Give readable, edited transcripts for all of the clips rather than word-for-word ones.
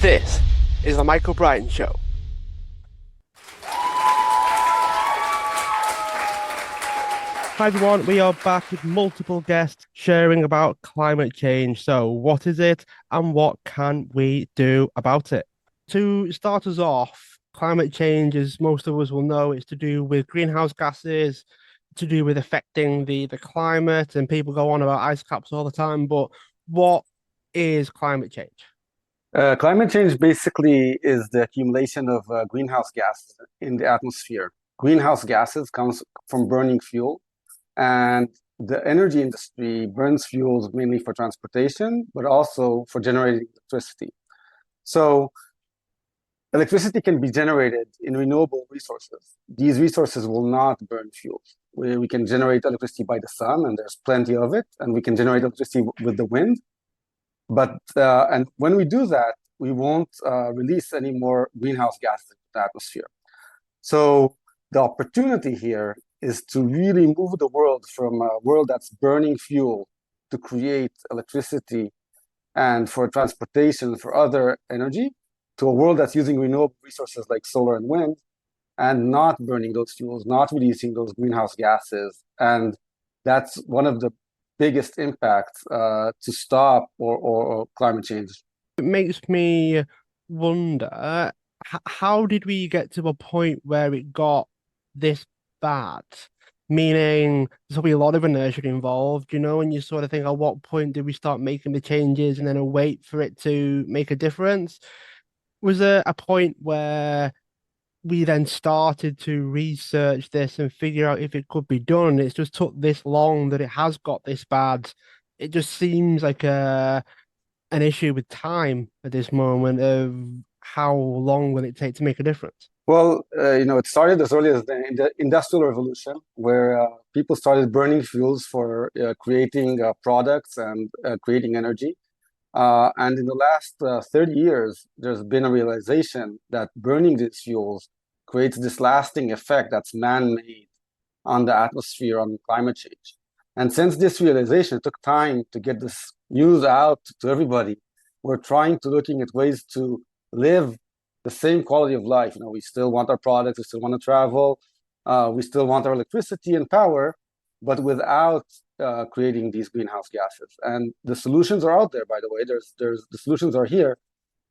This is the Michael Bryan Show. Hi everyone, we are back with multiple guests sharing about climate change. So, what is it and what can we do about it? To start us off, climate change, as most of us will know, is to do with greenhouse gases, to do with affecting the climate, and people go on about ice caps all the time. But what is climate change? Climate change basically is the accumulation of greenhouse gases in the atmosphere. Greenhouse gases comes from burning fuel, and the energy industry burns fuels mainly for transportation, but also for generating electricity. So electricity can be generated in renewable resources. These resources will not burn fuels. We can generate electricity by the sun, and there's plenty of it, and we can generate electricity with the wind. But and when we do that, we won't release any more greenhouse gases into the atmosphere. So the opportunity here is to really move the world from a world that's burning fuel to create electricity and for transportation, for other energy, to a world that's using renewable resources like solar and wind and not burning those fuels, not releasing those greenhouse gases. And that's one of the biggest impacts to stop or climate change. It makes me wonder, how did we get to a point where it got this bad? Meaning, there's probably a lot of inertia involved, and you sort of think, at what point did we start making the changes and then wait for it to make a difference? Was there a point where we then started to research this and figure out if it could be done? It's just took this long that it has got this bad. It just seems like an issue with time at this moment of how long will it take to make a difference? Well, it started as early as the Industrial Revolution, where people started burning fuels for creating products and creating energy. And in the last 30 years, there's been a realization that burning these fuels creates this lasting effect that's man-made on the atmosphere, on climate change. And since this realization, it took time to get this news out to everybody. We're trying to looking at ways to live the same quality of life. We still want our products, we still want to travel, we still want our electricity and power, but without creating these greenhouse gases. And the solutions are out there, by the way. The solutions are here.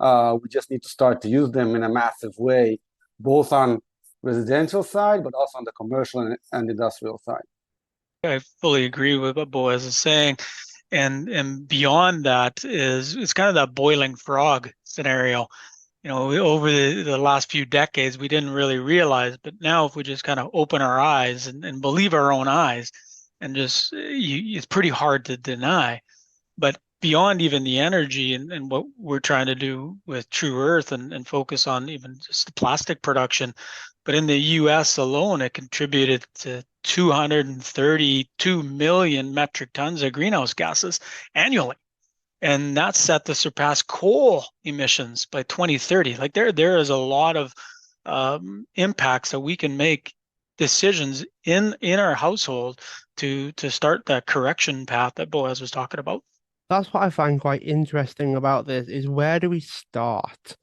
We just need to start to use them in a massive way, both on residential side, but also on the commercial and industrial side. I fully agree with what Boaz is saying. And beyond that is it's kind of that boiling frog scenario. Over the last few decades, we didn't really realize, but now if we just kind of open our eyes and believe our own eyes, and just it's pretty hard to deny. But beyond even the energy and what we're trying to do with True Earth and focus on even just the plastic production, but in the US alone, it contributed to 232 million metric tons of greenhouse gases annually. And that's set to surpass coal emissions by 2030. Like there is a lot of impacts that we can make decisions in our household to start that correction path that Boaz was talking about. That's what I find quite interesting about this is, where do we start?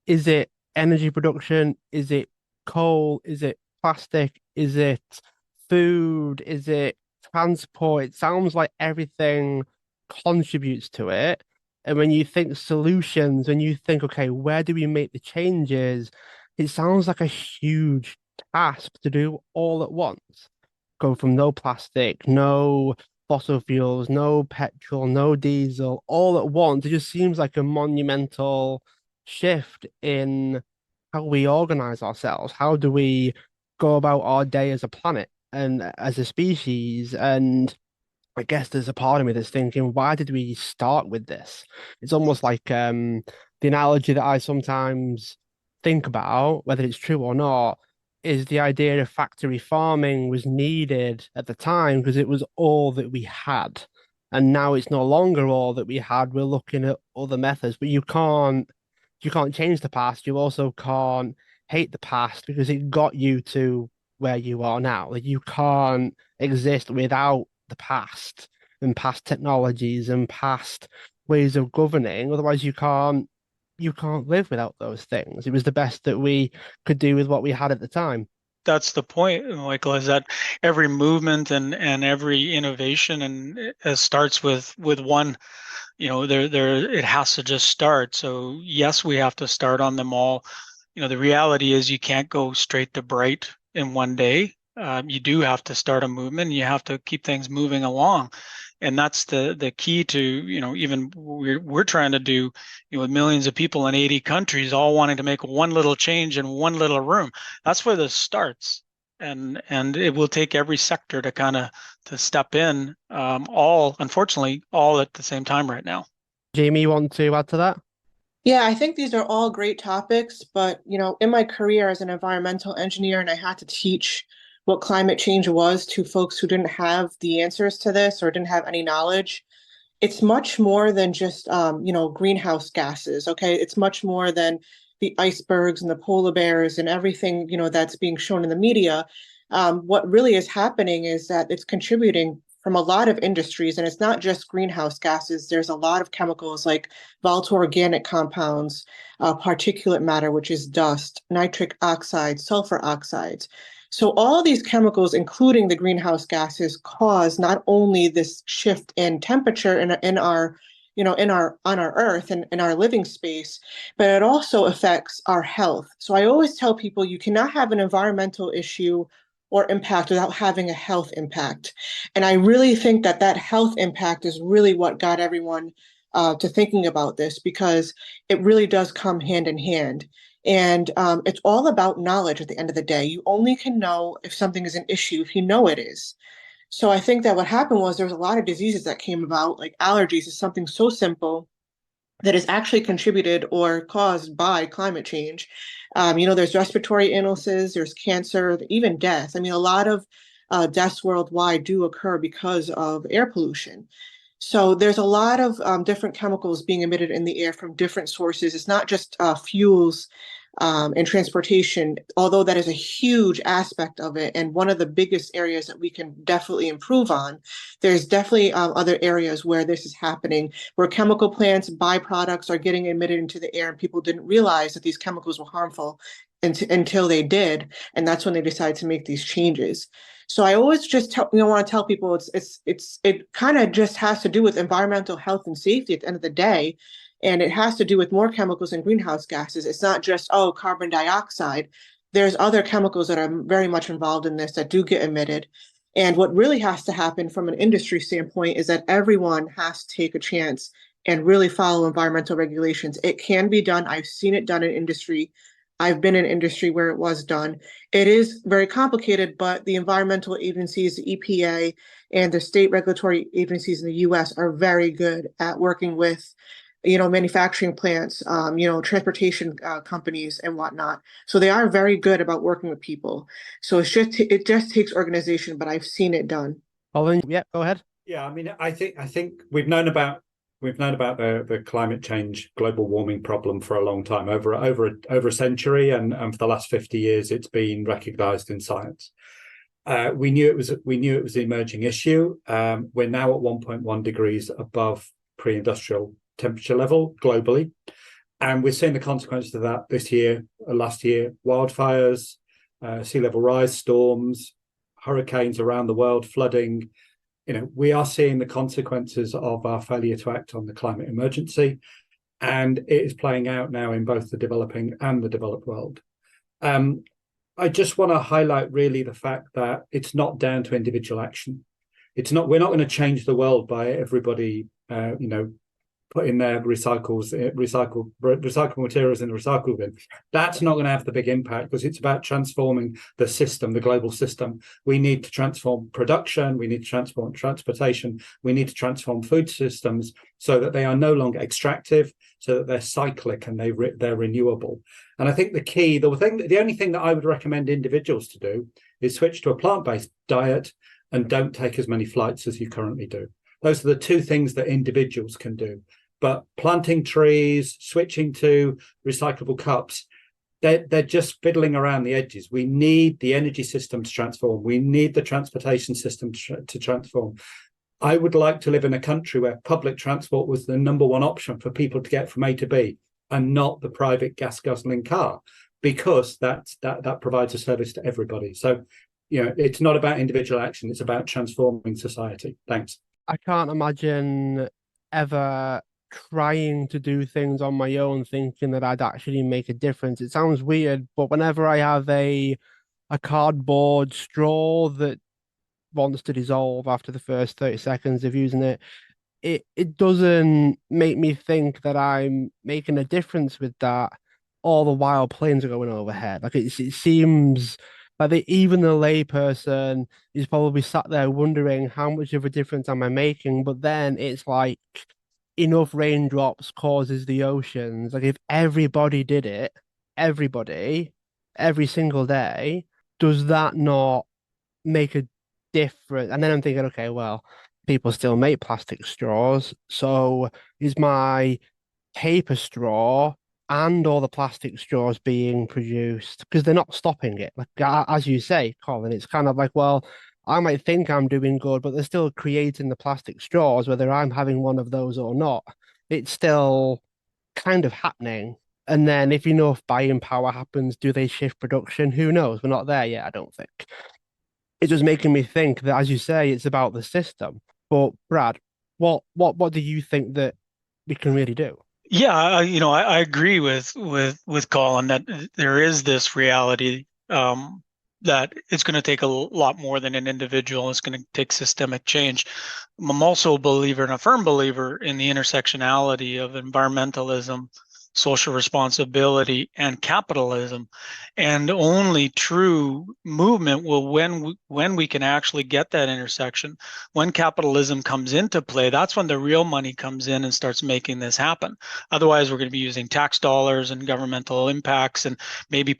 Is it energy production? Is it coal? Is it plastic? Is it food? Is it transport? It sounds like everything contributes to it. And when you think solutions, when you think, okay, where do we make the changes? It sounds like a huge task to do all at once. Go from no plastic, no fossil fuels, no petrol, no diesel, all at once. It just seems like a monumental shift in how we organize ourselves. How do we go about our day as a planet and as a species? And I guess there's a part of me that's thinking, why did we start with this? It's almost like the analogy that I sometimes think about, whether it's true or not, is the idea of factory farming was needed at the time because it was all that we had. And now it's no longer all that we had. We're looking at other methods, but you can't change the past. You also can't hate the past because it got you to where you are now. Like, you can't exist without the past and past technologies and past ways of governing. Otherwise, you can't you can't live without those things. It was the best that we could do with what we had at the time. That's the point, Michael, is that every movement and every innovation and it starts with one, there it has to just start. So yes, we have to start on them all. The reality is you can't go straight to bright in one day. You do have to start a movement. You have to keep things moving along, and that's the key to even we're trying to do with millions of people in 80 countries, all wanting to make one little change in one little room. That's where this starts, and it will take every sector to kind of to step in, all unfortunately all at the same time right now. Jamie, you want to add to that? Yeah, I think these are all great topics, but in my career as an environmental engineer, and I had to teach what climate change was to folks who didn't have the answers to this or didn't have any knowledge. It's much more than just greenhouse gases. Okay, it's much more than the icebergs and the polar bears and everything that's being shown in the media. What really is happening is that it's contributing from a lot of industries, and it's not just greenhouse gases. There's a lot of chemicals like volatile organic compounds, particulate matter, which is dust, nitric oxide, sulfur oxides. So all these chemicals, including the greenhouse gases, cause not only this shift in temperature in our on our earth and in our living space, but it also affects our health. So I always tell people you cannot have an environmental issue or impact without having a health impact. And I really think that health impact is really what got everyone to thinking about this, because it really does come hand in hand. And it's all about knowledge at the end of the day. You only can know if something is an issue if you know it is. So I think that what happened was there was a lot of diseases that came about, like allergies is something so simple that is actually contributed or caused by climate change. There's respiratory illnesses, there's cancer, even death. I mean, a lot of deaths worldwide do occur because of air pollution. So there's a lot of different chemicals being emitted in the air from different sources. It's not just fuels and transportation, although that is a huge aspect of it. And one of the biggest areas that we can definitely improve on. There's definitely other areas where this is happening, where chemical plants, byproducts are getting emitted into the air, and people didn't realize that these chemicals were harmful until they did. And that's when they decided to make these changes. So I always just want to tell people it kind of just has to do with environmental health and safety at the end of the day. And it has to do with more chemicals and greenhouse gases. It's not just, carbon dioxide. There's other chemicals that are very much involved in this that do get emitted. And what really has to happen from an industry standpoint is that everyone has to take a chance and really follow environmental regulations. It can be done. I've seen it done in industry. I've been in industry where it was done. It is very complicated, but the environmental agencies, the EPA, and the state regulatory agencies in the US are very good at working with manufacturing plants, transportation companies and whatnot. So they are very good about working with people. So it just takes organization, but I've seen it done. Colin, yeah, go ahead. Yeah, I mean, I think we've known about the climate change, global warming problem for a long time, over a century, and for the last 50 years, it's been recognised in science. We knew it was an emerging issue. We're now at 1.1 degrees above pre-industrial temperature level globally, and we're seeing the consequences of that this year, last year: wildfires, sea level rise, storms, hurricanes around the world, flooding. We are seeing the consequences of our failure to act on the climate emergency, and it is playing out now in both the developing and the developed world. I just want to highlight really the fact that it's not down to individual action. We're not going to change the world by everybody, putting their recycled materials in the recycle bin. That's not going to have the big impact, because it's about transforming the system, the global system. We need to transform production. We need to transform transportation. We need to transform food systems so that they are no longer extractive, so that they're cyclic and they're renewable. And I think the only thing that I would recommend individuals to do is switch to a plant-based diet and don't take as many flights as you currently do. Those are the two things that individuals can do. But planting trees, switching to recyclable cups, they're just fiddling around the edges. We need the energy system to transform. We need the transportation system to transform. I would like to live in a country where public transport was the number one option for people to get from A to B. and not the private gas guzzling car, because that provides a service to everybody. So, it's not about individual action, it's about transforming society. Thanks. I can't imagine ever trying to do things on my own, thinking that I'd actually make a difference. It sounds weird, but whenever I have a cardboard straw that wants to dissolve after the first 30 seconds of using it, it doesn't make me think that I'm making a difference with that, all the while planes are going overhead. Like it seems like even the layperson is probably sat there wondering how much of a difference am I making, but then it's like enough raindrops causes the oceans. Like if everybody did it, everybody, every single day, does that not make a difference? And then I'm thinking, okay, well, people still make plastic straws. So is my paper straw and all the plastic straws being produced? Because they're not stopping it. Like as you say, Colin, it's kind of like, well, I might think I'm doing good, but they're still creating the plastic straws, whether I'm having one of those or not. It's still kind of happening. And then if enough buying power happens, do they shift production? Who knows? We're not there yet, I don't think. It's just making me think that, as you say, it's about the system. But Brad, what do you think that we can really do? Yeah, I agree with Colin that there is this reality that it's going to take a lot more than an individual. It's going to take systemic change. I'm also a believer and a firm believer in the intersectionality of environmentalism, social responsibility, and capitalism. And only true movement will when we can actually get that intersection. When capitalism comes into play, that's when the real money comes in and starts making this happen. Otherwise, we're going to be using tax dollars and governmental impacts and maybe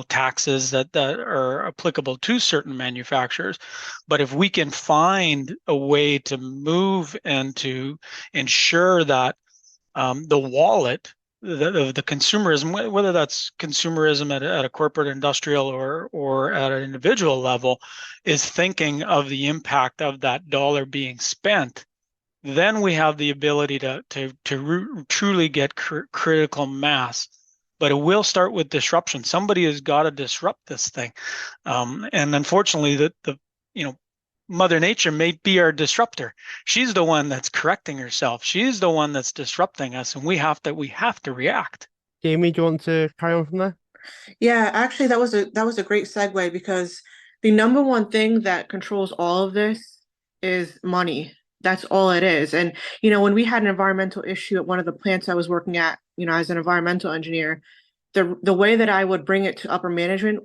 taxes that are applicable to certain manufacturers. But if we can find a way to move and to ensure that the wallet the consumerism, whether that's consumerism at a corporate, industrial, or at an individual level, is thinking of the impact of that dollar being spent, then we have the ability to truly get critical mass. But it will start with disruption. Somebody has got to disrupt this thing, and unfortunately, the Mother Nature may be our disruptor. She's the one that's correcting herself. She's the one that's disrupting us, and we have to react. Jamie, do you want to carry on from there? Yeah, actually, that was a great segue, because the number one thing that controls all of this is money. That's all it is. And when we had an environmental issue at one of the plants I was working at, as an environmental engineer, the way that I would bring it to upper management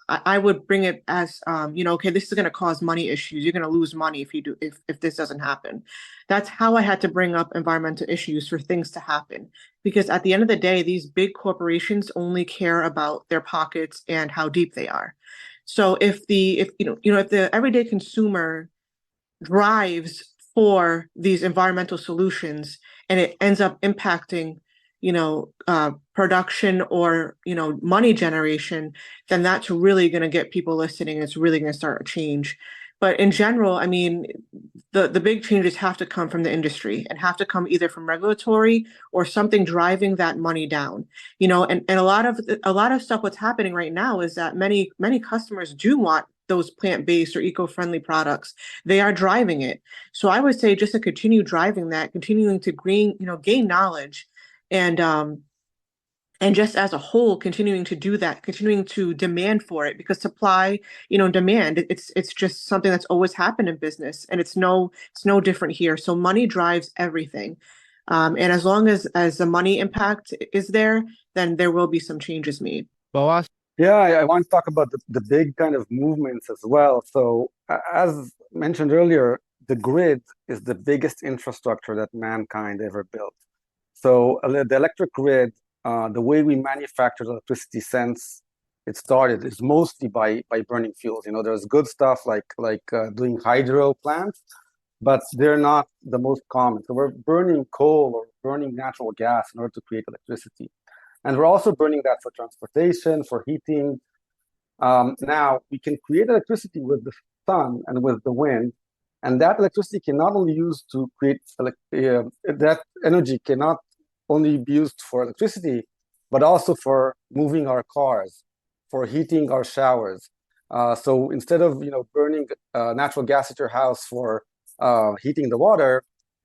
I would bring it as okay, this is going to cause money issues. You're going to lose money if this doesn't happen. That's how I had to bring up environmental issues for things to happen, because at the end of the day, these big corporations only care about their pockets and how deep they are. So if the everyday consumer drives for these environmental solutions and it ends up impacting production or money generation, then that's really going to get people listening. It's really going to start a change. But in general, I mean, the big changes have to come from the industry and have to come either from regulatory or something driving that money down. And a lot of stuff what's happening right now is that many customers do want those plant-based or eco-friendly products. They are driving it. So I would say just to continue driving that, continuing to gain knowledge, and just as a whole, continuing to do that, continuing to demand for it, because supply, demand, it's just something that's always happened in business, and it's no different here. So money drives everything, and as long as the money impact is there, then there will be some changes made. Boaz? Yeah, I want to talk about the big kind of movements as well. So as mentioned earlier, the grid is the biggest infrastructure that mankind ever built. So the electric grid, the way we manufacture electricity since it started is mostly by burning fuels. There's good stuff like doing hydro plants, but they're not the most common. So we're burning coal or burning natural gas in order to create electricity. And we're also burning that for transportation, for heating. Now, we can create electricity with the sun and with the wind, and that electricity can not only use to create that energy cannot only be used for electricity, but also for moving our cars, for heating our showers. So instead of burning natural gas at your house for heating the water,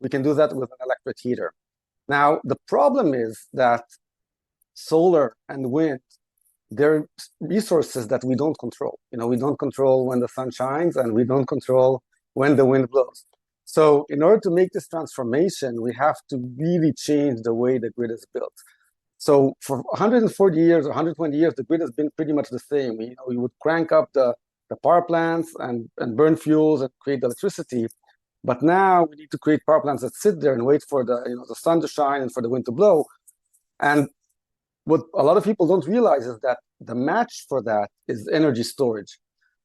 we can do that with an electric heater. Now, the problem is that solar and wind, they're resources that we don't control. We don't control when the sun shines, and we don't control when the wind blows. So in order to make this transformation, we have to really change the way the grid is built. So for 140 years or 120 years, the grid has been pretty much the same. We would crank up the power plants and burn fuels and create electricity. But now we need to create power plants that sit there and wait for the sun to shine and for the wind to blow. And what a lot of people don't realize is that the match for that is energy storage.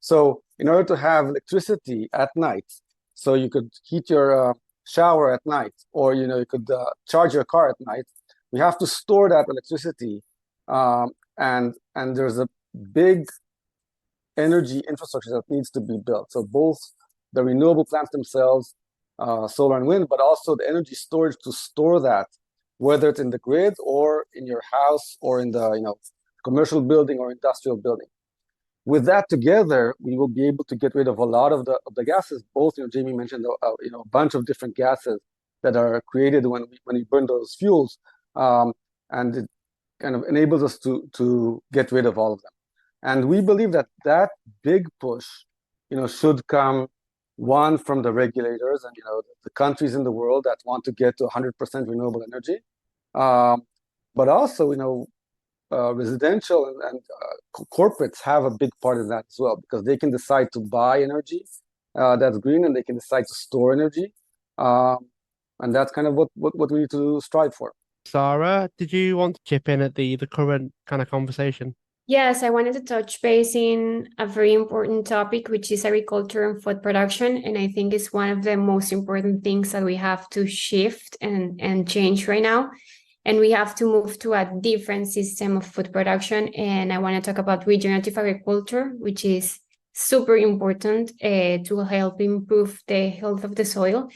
So in order to have electricity at night, so you could heat your shower at night, or you could charge your car at night, we have to store that electricity, and there's a big energy infrastructure that needs to be built. So both the renewable plants themselves, solar and wind, but also the energy storage to store that, whether it's in the grid or in your house or in the commercial building or industrial building. With that together, we will be able to get rid of a lot of the gases. Both, Jamie mentioned a bunch of different gases that are created when we burn those fuels, and it kind of enables us to get rid of all of them. And we believe that big push, should come, one, from the regulators and the countries in the world that want to get to 100% renewable energy, but also residential and corporates have a big part in that as well, because they can decide to buy energy that's green, and they can decide to store energy, and that's kind of what we need to strive for. Sarah, did you want to chip in at the current kind of conversation? Yes, I wanted to touch base in a very important topic, which is agriculture and food production. And I think it's one of the most important things that we have to shift and change right now. And we have to move to a different system of food production. And I want to talk about regenerative agriculture, which is super important to help improve the health of the soil.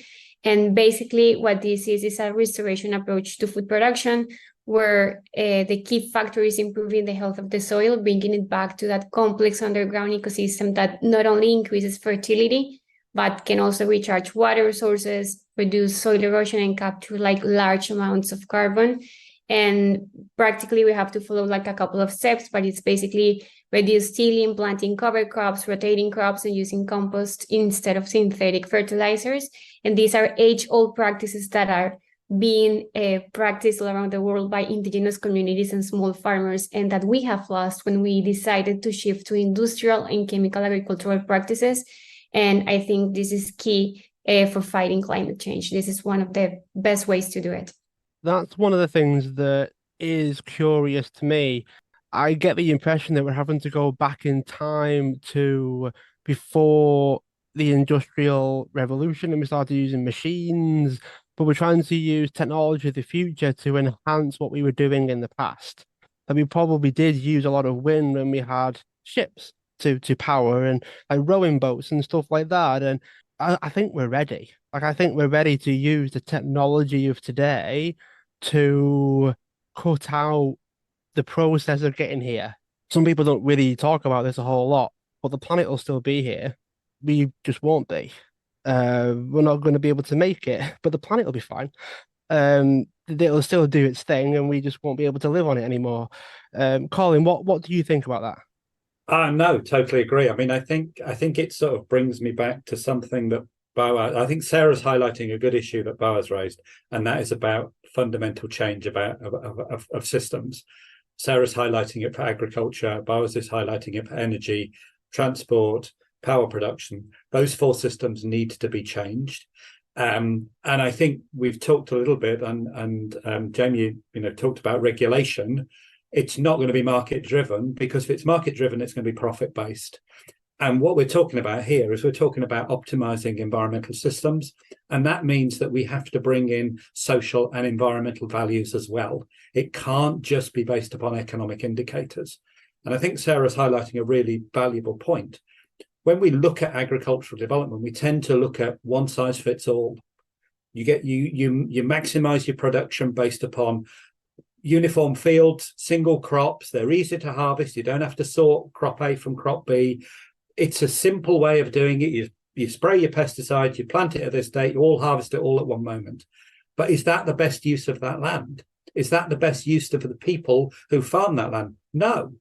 And basically what this is a restoration approach to food production, where the key factor is improving the health of the soil, bringing it back to that complex underground ecosystem that not only increases fertility, but can also recharge water resources, reduce soil erosion, and capture large amounts of carbon. And practically we have to follow a couple of steps, but it's basically reduce tilling, planting cover crops, rotating crops, and using compost instead of synthetic fertilizers. And these are age-old practices that are being practiced all around the world by indigenous communities and small farmers, and that we have lost when we decided to shift to industrial and chemical agricultural practices. And I think this is key for fighting climate change. This is one of the best ways to do it. That's one of the things that is curious to me. I get the impression that we're having to go back in time to before the Industrial Revolution, and we started using machines, but we're trying to use technology of the future to enhance what we were doing in the past. And we probably did use a lot of wind when we had ships to power, and rowing boats and stuff like that. And I think we're ready. I think we're ready to use the technology of today to cut out the process of getting here. Some people don't really talk about this a whole lot, but the planet will still be here. We just won't be. We're not going to be able to make it, but the planet will be fine. It'll still do its thing, and we just won't be able to live on it anymore. Colin, what do you think about that? No, totally agree. I mean, I think it sort of brings me back to something that I think Sarah's highlighting a good issue that Boaz raised, and that is about fundamental change of systems. Sarah's highlighting it for agriculture, Boaz is highlighting it for energy, transport, power production. Those four systems need to be changed. And I think we've talked a little bit, and Jamie, talked about regulation. It's not going to be market driven, because if it's market driven, it's going to be profit based. And what we're talking about here is we're talking about optimizing environmental systems. And that means that we have to bring in social and environmental values as well. It can't just be based upon economic indicators. And I think Sarah's highlighting a really valuable point. When we look at agricultural development, we tend to look at one size fits all. You maximize your production based upon uniform fields, single crops. They're easy to harvest. You don't have to sort crop A from crop B. It's a simple way of doing it. You spray your pesticides, you plant it at this date, you all harvest it all at one moment. But is that the best use of that land? Is that the best use of the people who farm that land? No.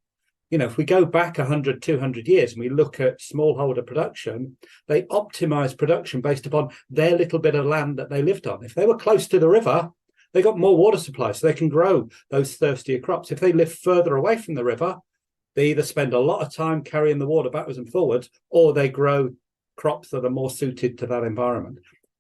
You know, if we go back 100, 200 years and we look at smallholder production, they optimized production based upon their little bit of land that they lived on. If they were close to the river, they got more water supply, so they can grow those thirstier crops. If they live further away from the river, they either spend a lot of time carrying the water backwards and forwards, or they grow crops that are more suited to that environment.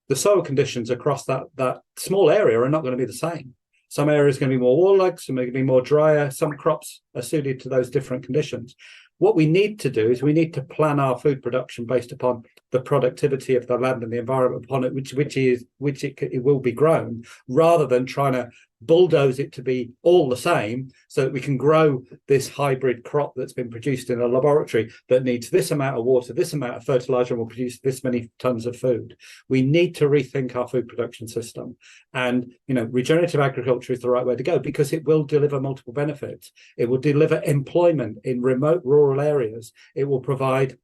The soil conditions across that small area are not going to be the same. Some areas are going to be more waterlogged, some are going to be more drier. Some crops are suited to those different conditions. What we need to do is we need to plan our food production based upon the productivity of the land and the environment upon it, which it will be grown, rather than trying to bulldoze it to be all the same so that we can grow this hybrid crop that's been produced in a laboratory that needs this amount of water, this amount of fertilizer, and will produce this many tons of food. We need to rethink our food production system. And, you know, regenerative agriculture is the right way to go because it will deliver multiple benefits. It will deliver employment in remote rural areas. It will provide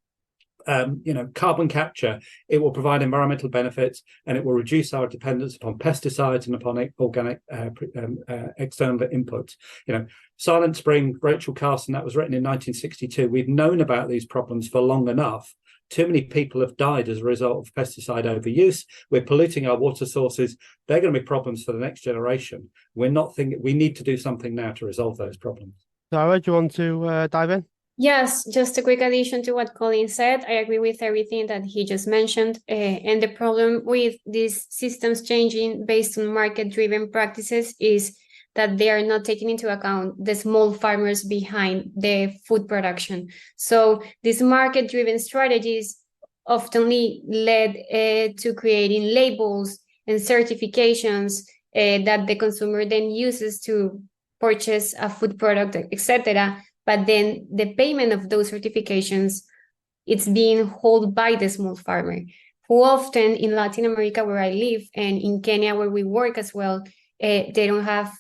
carbon capture. It will provide environmental benefits, and it will reduce our dependence upon pesticides and upon organic external inputs. You know, Silent Spring, Rachel Carson, that was written in 1962. We've known about these problems for long enough. Too many people have died as a result of pesticide overuse. We're polluting our water sources. They're going to be problems for the next generation. We need to do something now to resolve those problems. Sarah, do you want to dive in? Yes, just a quick addition to what Colin said. I agree with everything that he just mentioned. And the problem with these systems changing based on market-driven practices is that they are not taking into account the small farmers behind the food production. So these market-driven strategies often led to creating labels and certifications that the consumer then uses to purchase a food product, etc. But then the payment of those certifications, it's being held by the small farmer, who often in Latin America, where I live, and in Kenya, where we work as well, they don't have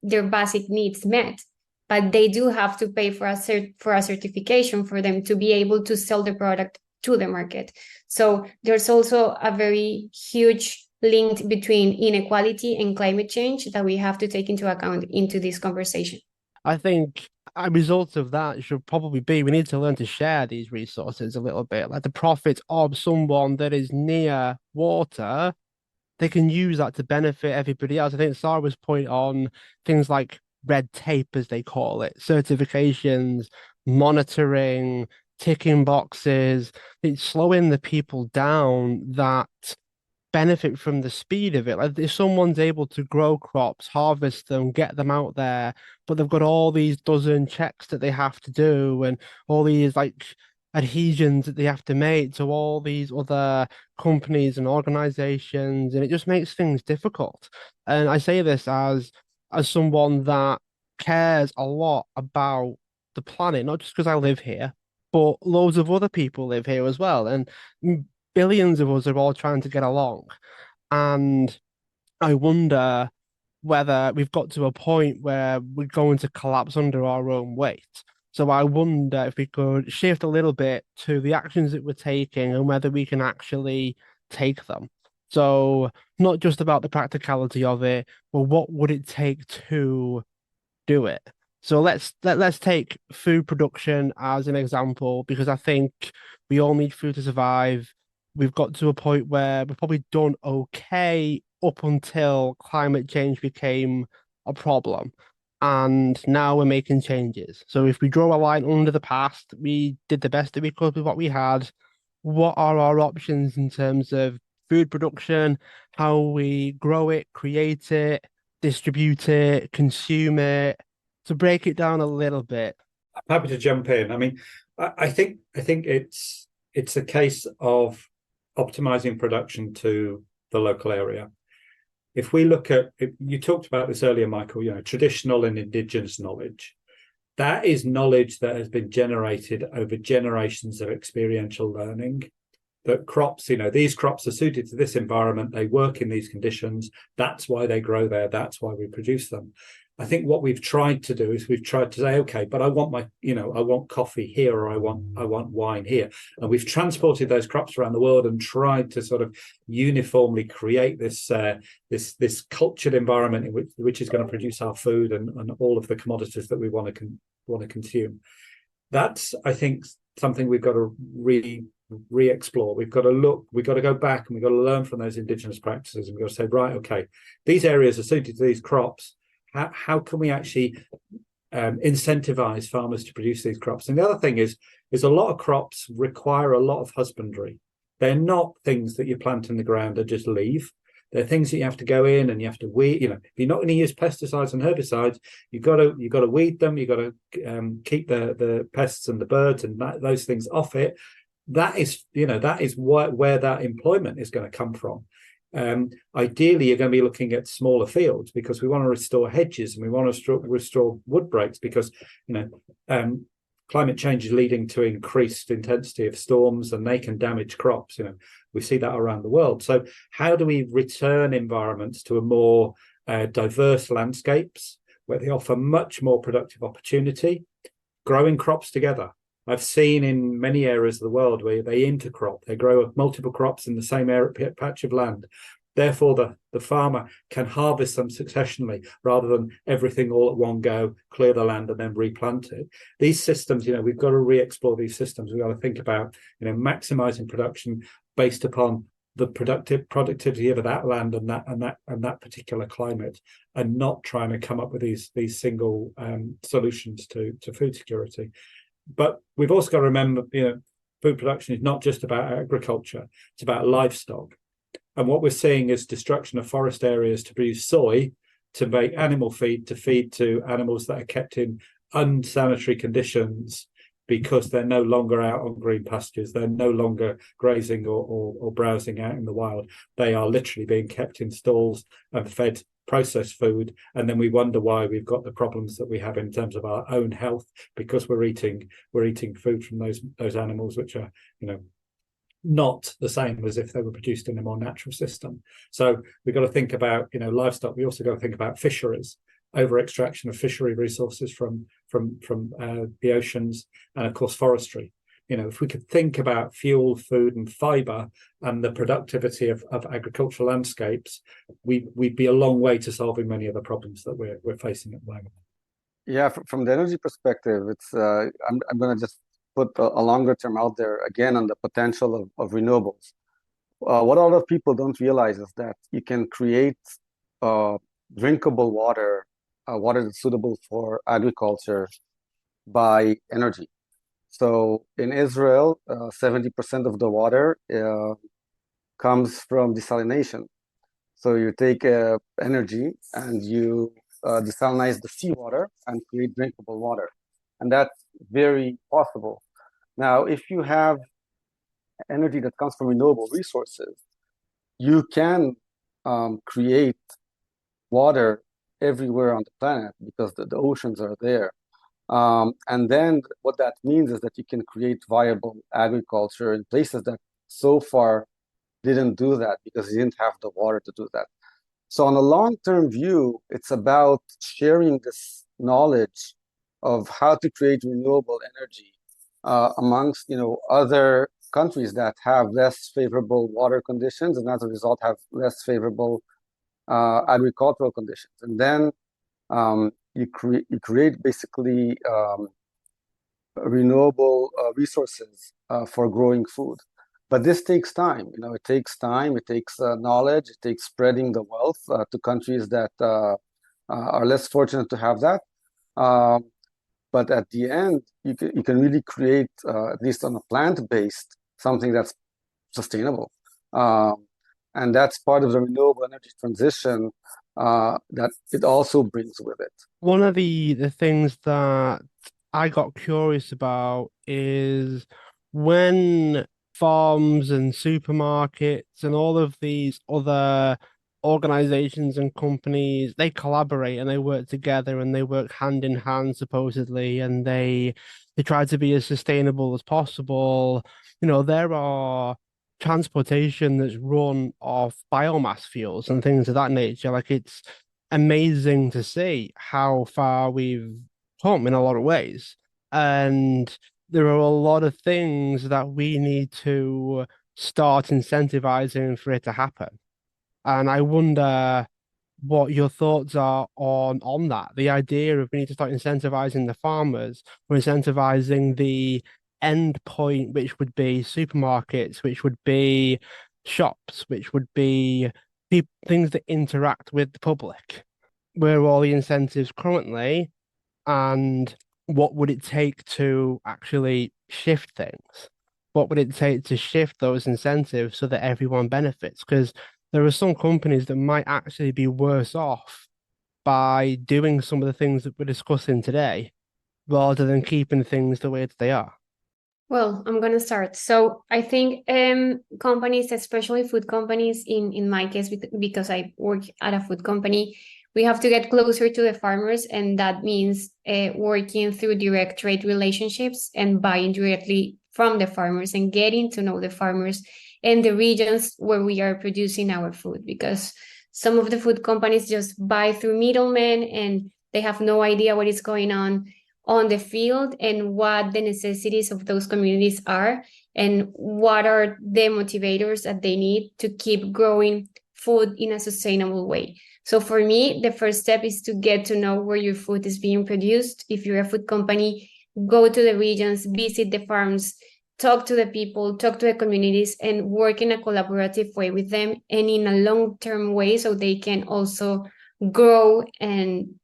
their basic needs met, but they do have to pay for a certification for them to be able to sell the product to the market. So there's also a very huge link between inequality and climate change that we have to take into account into this conversation. I think a result of that should probably be we need to learn to share these resources a little bit. Like the profit of someone that is near water, they can use that to benefit everybody else. I think Sarah's point on things like red tape, as they call it, certifications, monitoring, ticking boxes, it's slowing the people down that benefit from the speed of it. Like if someone's able to grow crops, harvest them, get them out there, but they've got all these dozen checks that they have to do and all these like adhesions that they have to make to all these other companies and organizations, and it just makes things difficult. And I say this as someone that cares a lot about the planet, not just because I live here, but loads of other people live here as well. And billions of us are all trying to get along. And I wonder whether we've got to a point where we're going to collapse under our own weight. So I wonder if we could shift a little bit to the actions that we're taking and whether we can actually take them. So not just about the practicality of it, but what would it take to do it? So let's take food production as an example, because I think we all need food to survive. We've got to a point where we've probably done okay up until climate change became a problem. And now we're making changes. So if we draw a line under the past, we did the best that we could with what we had. What are our options in terms of food production, how we grow it, create it, distribute it, consume it? To break it down a little bit. I'm happy to jump in. I mean, I think it's a case of optimizing production to the local area. If we look at, you talked about this earlier, Michael, you know, traditional and indigenous knowledge. That is knowledge that has been generated over generations of experiential learning. That crops, you know, these crops are suited to this environment. They work in these conditions. That's why they grow there. That's why we produce them. I think what we've tried to do is we've tried to say, okay, but I want I want coffee here, or I want wine here. And we've transported those crops around the world and tried to sort of uniformly create this cultured environment in which is going to produce our food and all of the commodities that we want to consume. That's, I think, something we've got to really re-explore. We've got to go back and we've got to learn from those indigenous practices. And we've got to say, right, okay, these areas are suited to these crops. How can we actually incentivize farmers to produce these crops? And the other thing is a lot of crops require a lot of husbandry. They're not things that you plant in the ground and just leave. They're things that you have to go in and you have to weed. If you're not going to use pesticides and herbicides, you've got to weed them. You've got to keep the pests and the birds and those things off it. That is where that employment is going to come from. Ideally, you're going to be looking at smaller fields because we want to restore hedges and we want to restore wood breaks because climate change is leading to increased intensity of storms and they can damage crops. We see that around the world. So how do we return environments to a more diverse landscapes where they offer much more productive opportunity, growing crops together? I've seen in many areas of the world where they intercrop, they grow multiple crops in the same patch of land. Therefore, the farmer can harvest them successionally rather than everything all at one go, clear the land and then replant it. These systems, we've got to re-explore these systems. We've got to think about, maximizing production based upon the productivity of that land and that particular climate, and not trying to come up with these single solutions to food security. But we've also got to remember, food production is not just about agriculture; it's about livestock. And what we're seeing is destruction of forest areas to produce soy, to make animal feed, to feed to animals that are kept in unsanitary conditions because they're no longer out on green pastures. They're no longer grazing or browsing out in the wild. They are literally being kept in stalls and fed processed food, and then we wonder why we've got the problems that we have in terms of our own health because we're eating food from those animals which are not the same as if they were produced in a more natural system. So we've got to think about livestock. We also got to think about fisheries, over extraction of fishery resources from the oceans, and of course forestry. If we could think about fuel, food, and fiber and the productivity of agricultural landscapes, we'd be a long way to solving many of the problems that we're facing at the moment. Yeah, from the energy perspective, it's I'm going to just put a longer term out there again on the potential of renewables. What a lot of people don't realize is that you can create drinkable water, water that's suitable for agriculture by energy. So in Israel, 70% of the water comes from desalination. So you take energy and you desalinize the seawater and create drinkable water. And that's very possible. Now, if you have energy that comes from renewable resources, you can create water everywhere on the planet because the oceans are there. And then what that means is that you can create viable agriculture in places that so far didn't do that because they didn't have the water to do that. So on a long-term view, it's about sharing this knowledge of how to create renewable energy amongst other countries that have less favorable water conditions and as a result have less favorable agricultural conditions. And then you create basically renewable resources for growing food. But this takes time. It takes time. It takes knowledge. It takes spreading the wealth to countries that are less fortunate to have that. But at the end, you can really create, at least on a plant-based, something that's sustainable. And that's part of the renewable energy transition that it also brings with it. One of the things that I got curious about is when farms and supermarkets and all of these other organizations and companies, they collaborate and they work together and they work hand in hand supposedly, and they try to be as sustainable as possible. There are transportation that's run off biomass fuels and things of that nature. Like it's amazing to see how far we've come in a lot of ways. And there are a lot of things that we need to start incentivizing for it to happen. And I wonder what your thoughts are on that. The idea of we need to start incentivizing the farmers, or incentivizing the end point, which would be supermarkets, which would be shops, which would be things that interact with the public. Where are all the incentives currently, and what would it take to actually shift things? What would it take to shift those incentives so that everyone benefits? Because there are some companies that might actually be worse off by doing some of the things that we're discussing today, rather than keeping things the way that they are. Well, I'm gonna start. So I think companies, especially food companies, in my case, because I work at a food company, we have to get closer to the farmers, and that means working through direct trade relationships and buying directly from the farmers and getting to know the farmers and the regions where we are producing our food, because some of the food companies just buy through middlemen and they have no idea what is going on the field and what the necessities of those communities are and what are the motivators that they need to keep growing food in a sustainable way. So for me, the first step is to get to know where your food is being produced. If you're a food company, go to the regions, visit the farms, talk to the people, talk to the communities, and work in a collaborative way with them and in a long-term way so they can also grow and,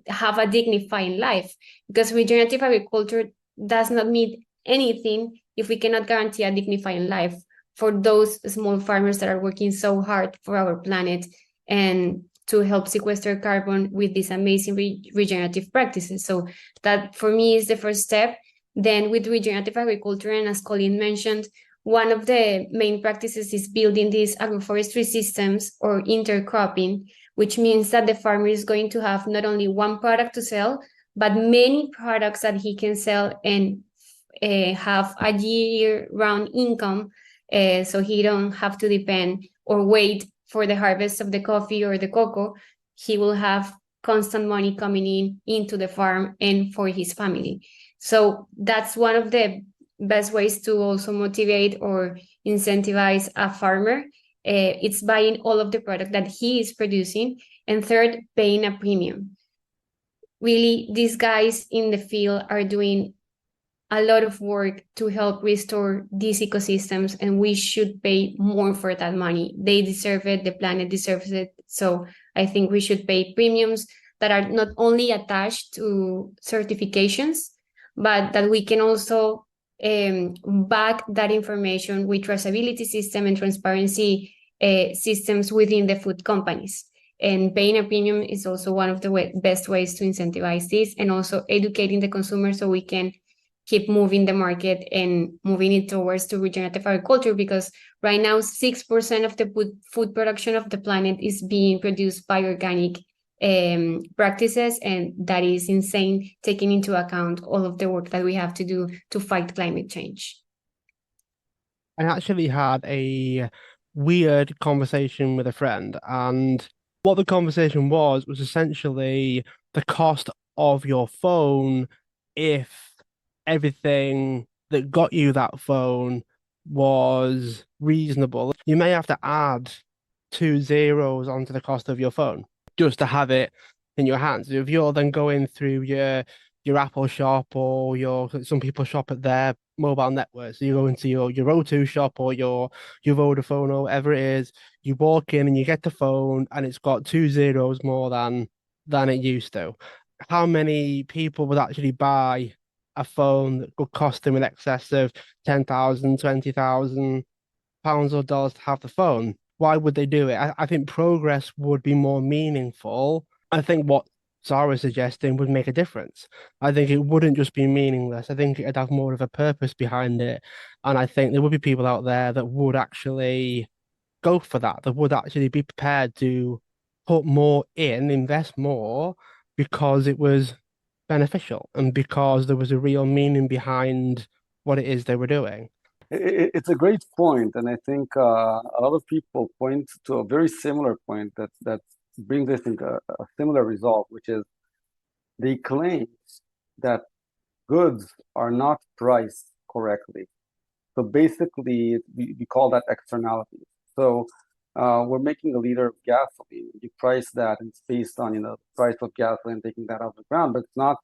have a dignified life. Because regenerative agriculture does not mean anything if we cannot guarantee a dignified life for those small farmers that are working so hard for our planet and to help sequester carbon with these amazing regenerative practices. So that for me is the first step. Then with regenerative agriculture, and as Colin mentioned, one of the main practices is building these agroforestry systems or intercropping, which means that the farmer is going to have not only one product to sell, but many products that he can sell and have a year-round income, so he don't have to depend or wait for the harvest of the coffee or the cocoa. He will have constant money coming into the farm and for his family. So that's one of the best ways to also motivate or incentivize a farmer. It's buying all of the product that he is producing. And third, paying a premium. Really, these guys in the field are doing a lot of work to help restore these ecosystems, and we should pay more for that money. They deserve it, the planet deserves it. So I think we should pay premiums that are not only attached to certifications, but that we can also back that information with traceability system and transparency systems within the food companies. And paying a premium is also one of the best ways to incentivize this, and also educating the consumer so we can keep moving the market and moving it towards to regenerative agriculture, because right now 6% of the food production of the planet is being produced by organic practices, and that is insane, taking into account all of the work that we have to do to fight climate change. I actually had a weird conversation with a friend, and what the conversation was essentially the cost of your phone if everything that got you that phone was reasonable. You may have to add 2 zeros onto the cost of your phone just to have it in your hands. If you're then going through your Apple shop, or some people shop at their mobile network, so you go into your O2 shop or your Vodafone or whatever it is, you walk in and you get the phone and it's got 2 zeros more than it used to. How many people would actually buy a phone that could cost them in excess of 10,000, 20,000 pounds or dollars to have the phone? Why would they do it? I think progress would be more meaningful. I think what Sarah's suggesting would make a difference. I think it wouldn't just be meaningless. I think it'd have more of a purpose behind it. And I think there would be people out there that would actually go for that, that would actually be prepared to put more in, invest more, because it was beneficial and because there was a real meaning behind what it is they were doing. It's a great point, and I think a lot of people point to a very similar point, that brings us into a similar result, which is they claim that goods are not priced correctly. So basically, we call that externalities. So we're making a liter of gasoline. You price that, and it's based on the price of gasoline, taking that off the ground, but it's not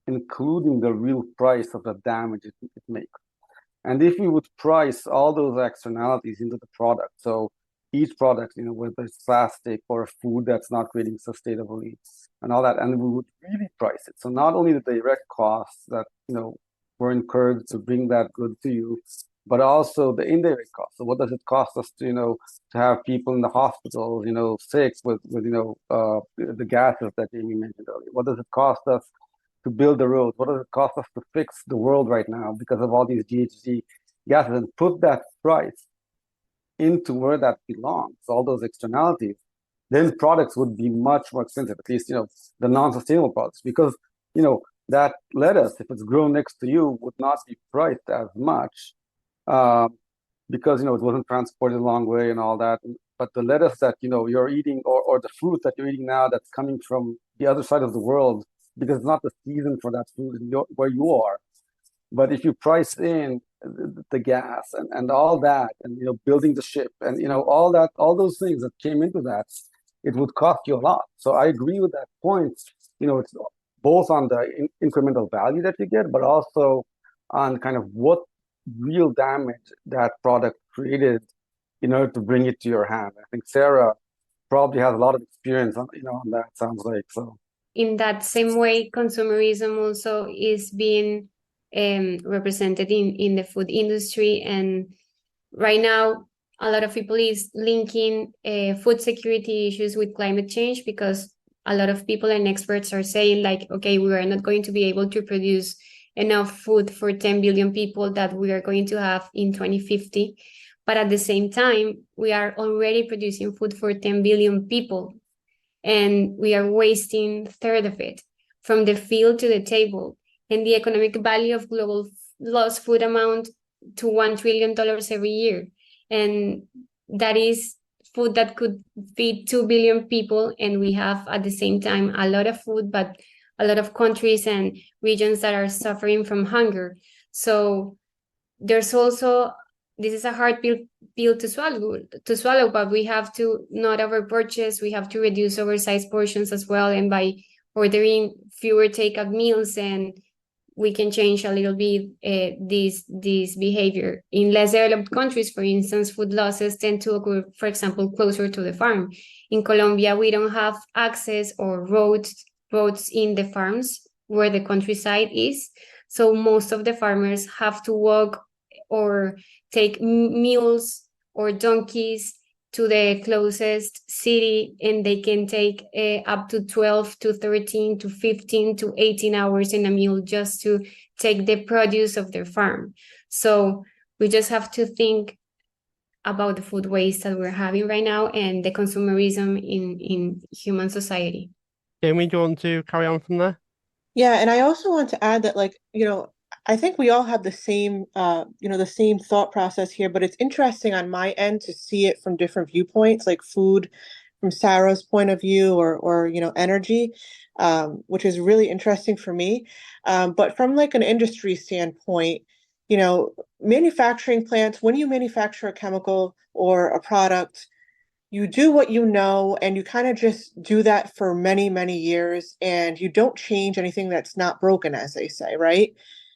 including the real price of the damage it makes. And if we would price all those externalities into the product, so each product, whether it's plastic or food that's not creating sustainably and all that, and we would really price it. So not only the direct costs that, were incurred to bring that good to you, but also the indirect costs. So what does it cost us to have people in the hospital, sick with the gases that Jamie mentioned earlier? What does it cost us to build the roads? What does it cost us to fix the world right now because of all these GHG gases? And put that price into where that belongs, all those externalities, then products would be much more expensive, at least, the non-sustainable products, because, that lettuce, if it's grown next to you, would not be priced as much because, it wasn't transported a long way and all that. But the lettuce that, you're eating or the fruit that you're eating now that's coming from the other side of the world, because it's not the season for that food where you are. But if you price in the gas and all that, and building the ship and all those things that came into that, it would cost you a lot. So I agree with that point. It's both on the incremental value that you get, but also on kind of what real damage that product created in order to bring it to your hand. I think Sarah probably has a lot of experience on that, sounds like. So in that same way, consumerism also is being represented in the food industry. And right now, a lot of people is linking food security issues with climate change, because a lot of people and experts are saying like, okay, we are not going to be able to produce enough food for 10 billion people that we are going to have in 2050. But at the same time, we are already producing food for 10 billion people, and we are wasting a third of it from the field to the table. And the economic value of global lost food amount to $1 trillion every year. And that is food that could feed 2 billion people. And we have at the same time a lot of food, but a lot of countries and regions that are suffering from hunger. So there's also, this is a hard pill to swallow, but we have to not overpurchase. We have to reduce oversized portions as well. And by ordering fewer takeout meals, and we can change a little bit this behavior. In less developed countries, for instance, food losses tend to occur, for example, closer to the farm. In Colombia, we don't have access or roads in the farms where the countryside is. So most of the farmers have to walk or take mules or donkeys to the closest city, and they can take up to 12 to 13 to 15 to 18 hours in a mule just to take the produce of their farm. So we just have to think about the food waste that we're having right now and the consumerism in human society. Jamie, do you want to carry on from there? Yeah, and I also want to add that, I think we all have the same, the same thought process here, but it's interesting on my end to see it from different viewpoints, like food from Sarah's point of view, or energy, which is really interesting for me. But from like an industry standpoint, manufacturing plants, when you manufacture a chemical or a product, you do what you know, and you kind of just do that for many, many years, and you don't change anything that's not broken, as they say, right?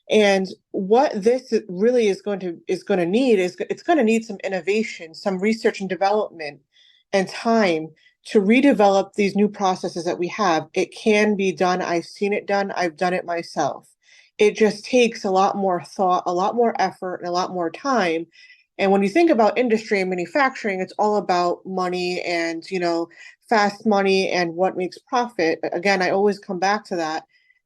And what this really is going to need some innovation, some research and development, and time to redevelop these new processes that we have. It can be done. I've seen it done. I've done it myself. It just takes a lot more thought, a lot more effort, and a lot more time. And when you think about industry and manufacturing, it's all about money and, fast money and what makes profit. Again, I always come back to that.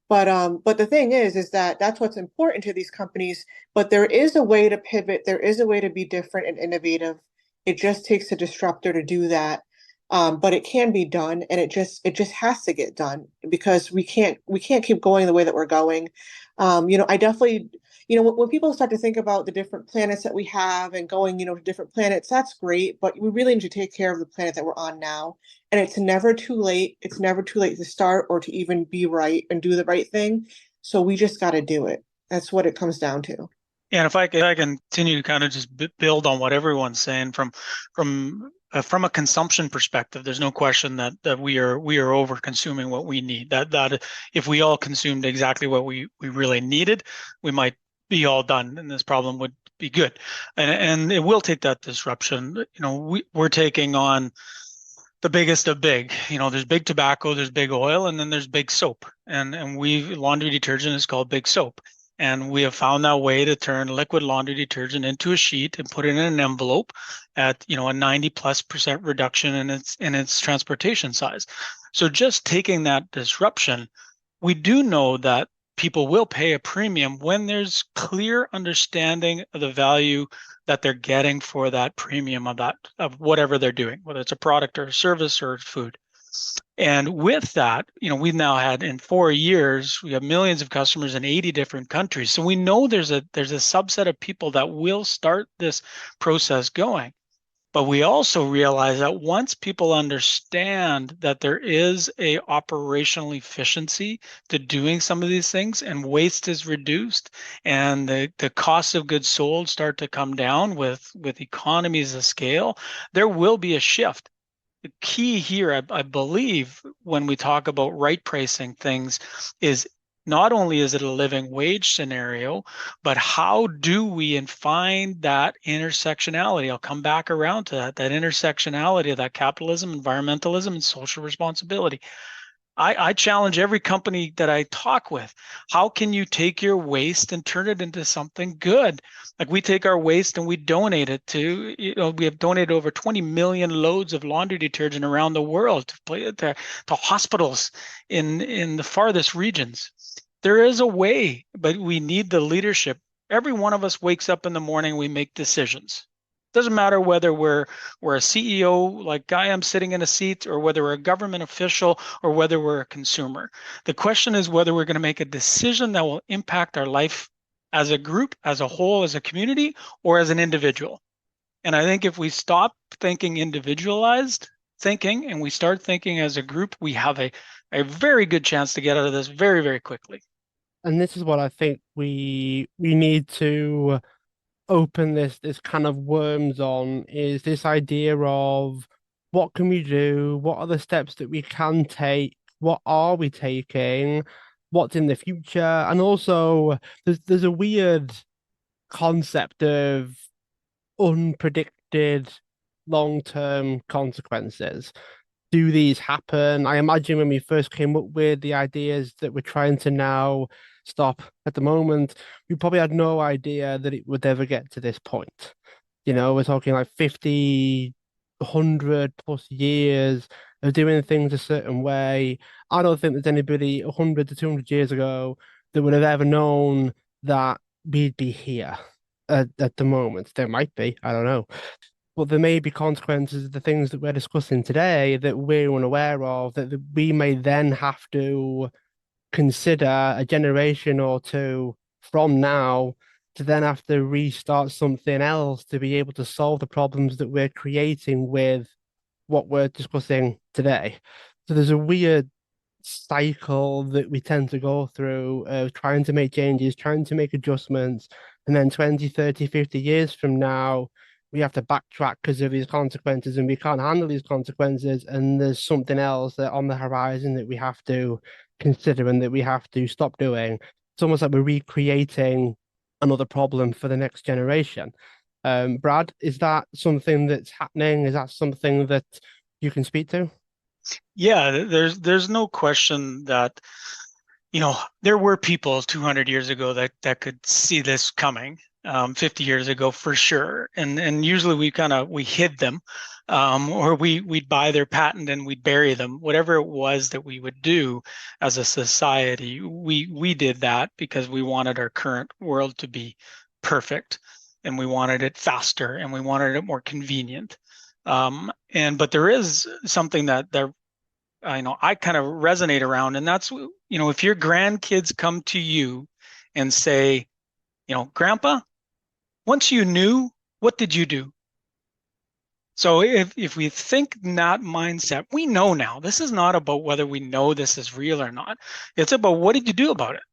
But the thing is that that's what's important to these companies. But there is a way to pivot. There is a way to be different and innovative. It just takes a disruptor to do that. But it can be done, and it just has to get done, because we can't keep going the way that we're going. I definitely, when people start to think about the different planets that we have and going, to different planets, that's great, but we really need to take care of the planet that we're on now. And it's never too late. It's never too late to start or to even be right and do the right thing. So we just got to do it. That's what it comes down to. And if I continue to kind of just build on what everyone's saying from a consumption perspective, there's no question that we are over consuming what we need. That if we all consumed exactly what we really needed, we might be all done, and this problem would be good. And it will take that disruption. We're taking on the biggest of big. There's big tobacco, there's big oil, and then there's big soap. And laundry detergent is called big soap. And we have found that way to turn liquid laundry detergent into a sheet and put it in an envelope at a 90+% reduction in its transportation size. So just taking that disruption, we do know that people will pay a premium when there's clear understanding of the value that they're getting for that premium of whatever they're doing, whether it's a product or a service or food. And with that, we've now had in 4 years, we have millions of customers in 80 different countries. So we know there's a subset of people that will start this process going. But we also realize that once people understand that there is a operational efficiency to doing some of these things and waste is reduced and the cost of goods sold start to come down with economies of scale, there will be a shift. The key here, I believe, when we talk about right pricing things is not only is it a living wage scenario, but how do we find that intersectionality? I'll come back around to that intersectionality of that capitalism, environmentalism, and social responsibility. I challenge every company that I talk with. How can you take your waste and turn it into something good? Like we take our waste and we donate it to, we have donated over 20 million loads of laundry detergent around the world to hospitals in the farthest regions. There is a way, but we need the leadership. Every one of us wakes up in the morning, we make decisions. Doesn't matter whether we're a CEO like I am sitting in a seat, or whether we're a government official, or whether we're a consumer. The question is whether we're going to make a decision that will impact our life as a group, as a whole, as a community, or as an individual. And I think if we stop thinking individualized thinking and we start thinking as a group, we have a very good chance to get out of this very, very quickly. And this is what I think we need to open this kind of worms on, is this idea of what can we do, what are the steps that we can take, what are we taking, what's in the future, and also there's a weird concept of unpredicted long-term consequences. Do these happen? I imagine when we first came up with the ideas that we're trying to now stop at the moment, we probably had no idea that it would ever get to this point. We're talking like 50, 100+ years of doing things a certain way. I don't think there's anybody 100 to 200 years ago that would have ever known that we'd be here at the moment. There might be, I don't know. But there may be consequences of the things that we're discussing today that we're unaware of, that we may then have to consider a generation or two from now to then have to restart something else to be able to solve the problems that we're creating with what we're discussing today. So there's a weird cycle that we tend to go through of trying to make changes, trying to make adjustments, and then 20, 30, 50 years from now, we have to backtrack because of these consequences and we can't handle these consequences, and there's something else that on the horizon that we have to consider and that we have to stop doing. It's almost like we're recreating another problem for the next generation. Brad, is that something that's happening? Is that something that you can speak to? Yeah, there's no question that there were people 200 years ago that could see this coming. 50 years ago for sure, and usually we hid them, or we'd buy their patent and we'd bury them. Whatever it was that we would do as a society, we did that because we wanted our current world to be perfect, and we wanted it faster, and we wanted it more convenient. But there is something that I kind of resonate around, and that's if your grandkids come to you and say, Grandpa, once you knew, what did you do? So if we think in that mindset, we know now, this is not about whether we know this is real or not. It's about what did you do about it?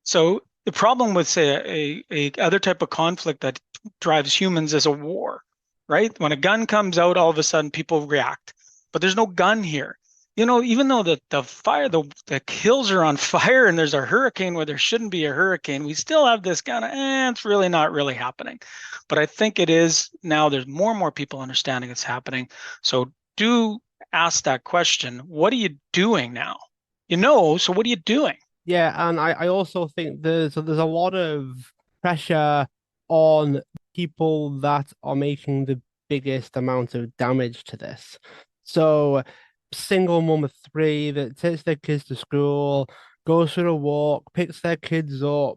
So the problem with, say, a other type of conflict that drives humans is a war, right? When a gun comes out, all of a sudden people react. But there's no gun here. Even though the hills are on fire and there's a hurricane where there shouldn't be a hurricane, we still have this kind of, it's really not really happening. But I think it is now. There's more and more people understanding it's happening. So do ask that question. What are you doing now? So what are you doing? Yeah, and I also think there's a lot of pressure on people that are making the biggest amount of damage to this. So, single mom of 3 that takes their kids to school, goes for a walk, picks their kids up,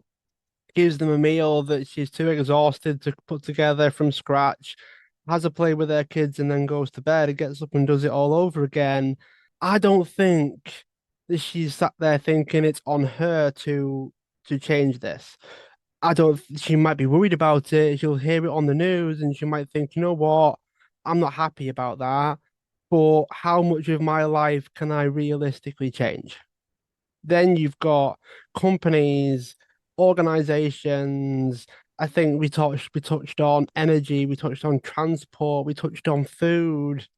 gives them a meal that she's too exhausted to put together from scratch, has a play with their kids, and then goes to bed and gets up and does it all over again. I don't think that she's sat there thinking it's on her to change this. She might be worried about it. She'll hear it on the news and she might think, you know what, I'm not happy about that. But how much of my life can I realistically change? Then you've got companies, organizations. I think we touched on energy, we touched on transport, we touched on food.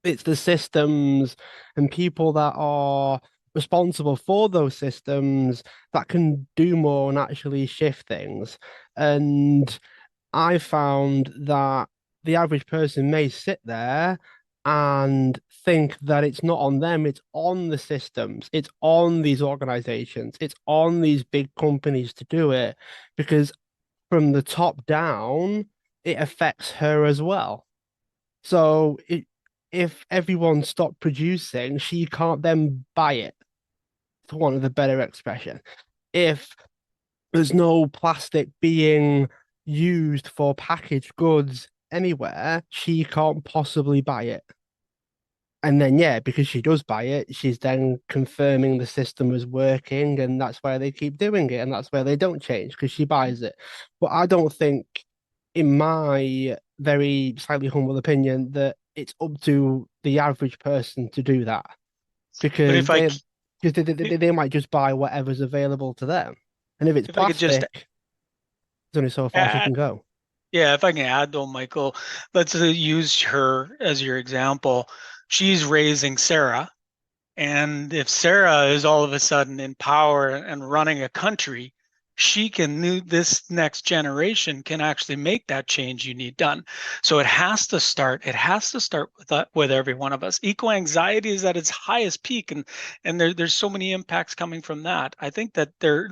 It's the systems and people that are responsible for those systems that can do more and actually shift things. And I found that the average person may sit there and think that it's not on them, it's on the systems, it's on these organizations, it's on these big companies to do it, because from the top down, it affects her as well. So if everyone stopped producing, she can't then buy it, for want of a better expression. If there's no plastic being used for packaged goods anywhere, she can't possibly buy it. And then, yeah, because she does buy it, she's then confirming the system is working, and that's why they keep doing it, and that's why they don't change, because she buys it. But I don't think, in my very slightly humble opinion, that it's up to the average person to do that, But because if I they might just buy whatever's available to them. And if it's if I could just plastic, there's only so far she add, can go. yeah, if I can add though, Michael, let's use her as your example. She's raising Sarah, and if Sarah is all of a sudden in power and running a country, this next generation can actually make that change you need done. So it has to start with every one of us. Eco anxiety is at its highest peak, and there's so many impacts coming from that. I think that there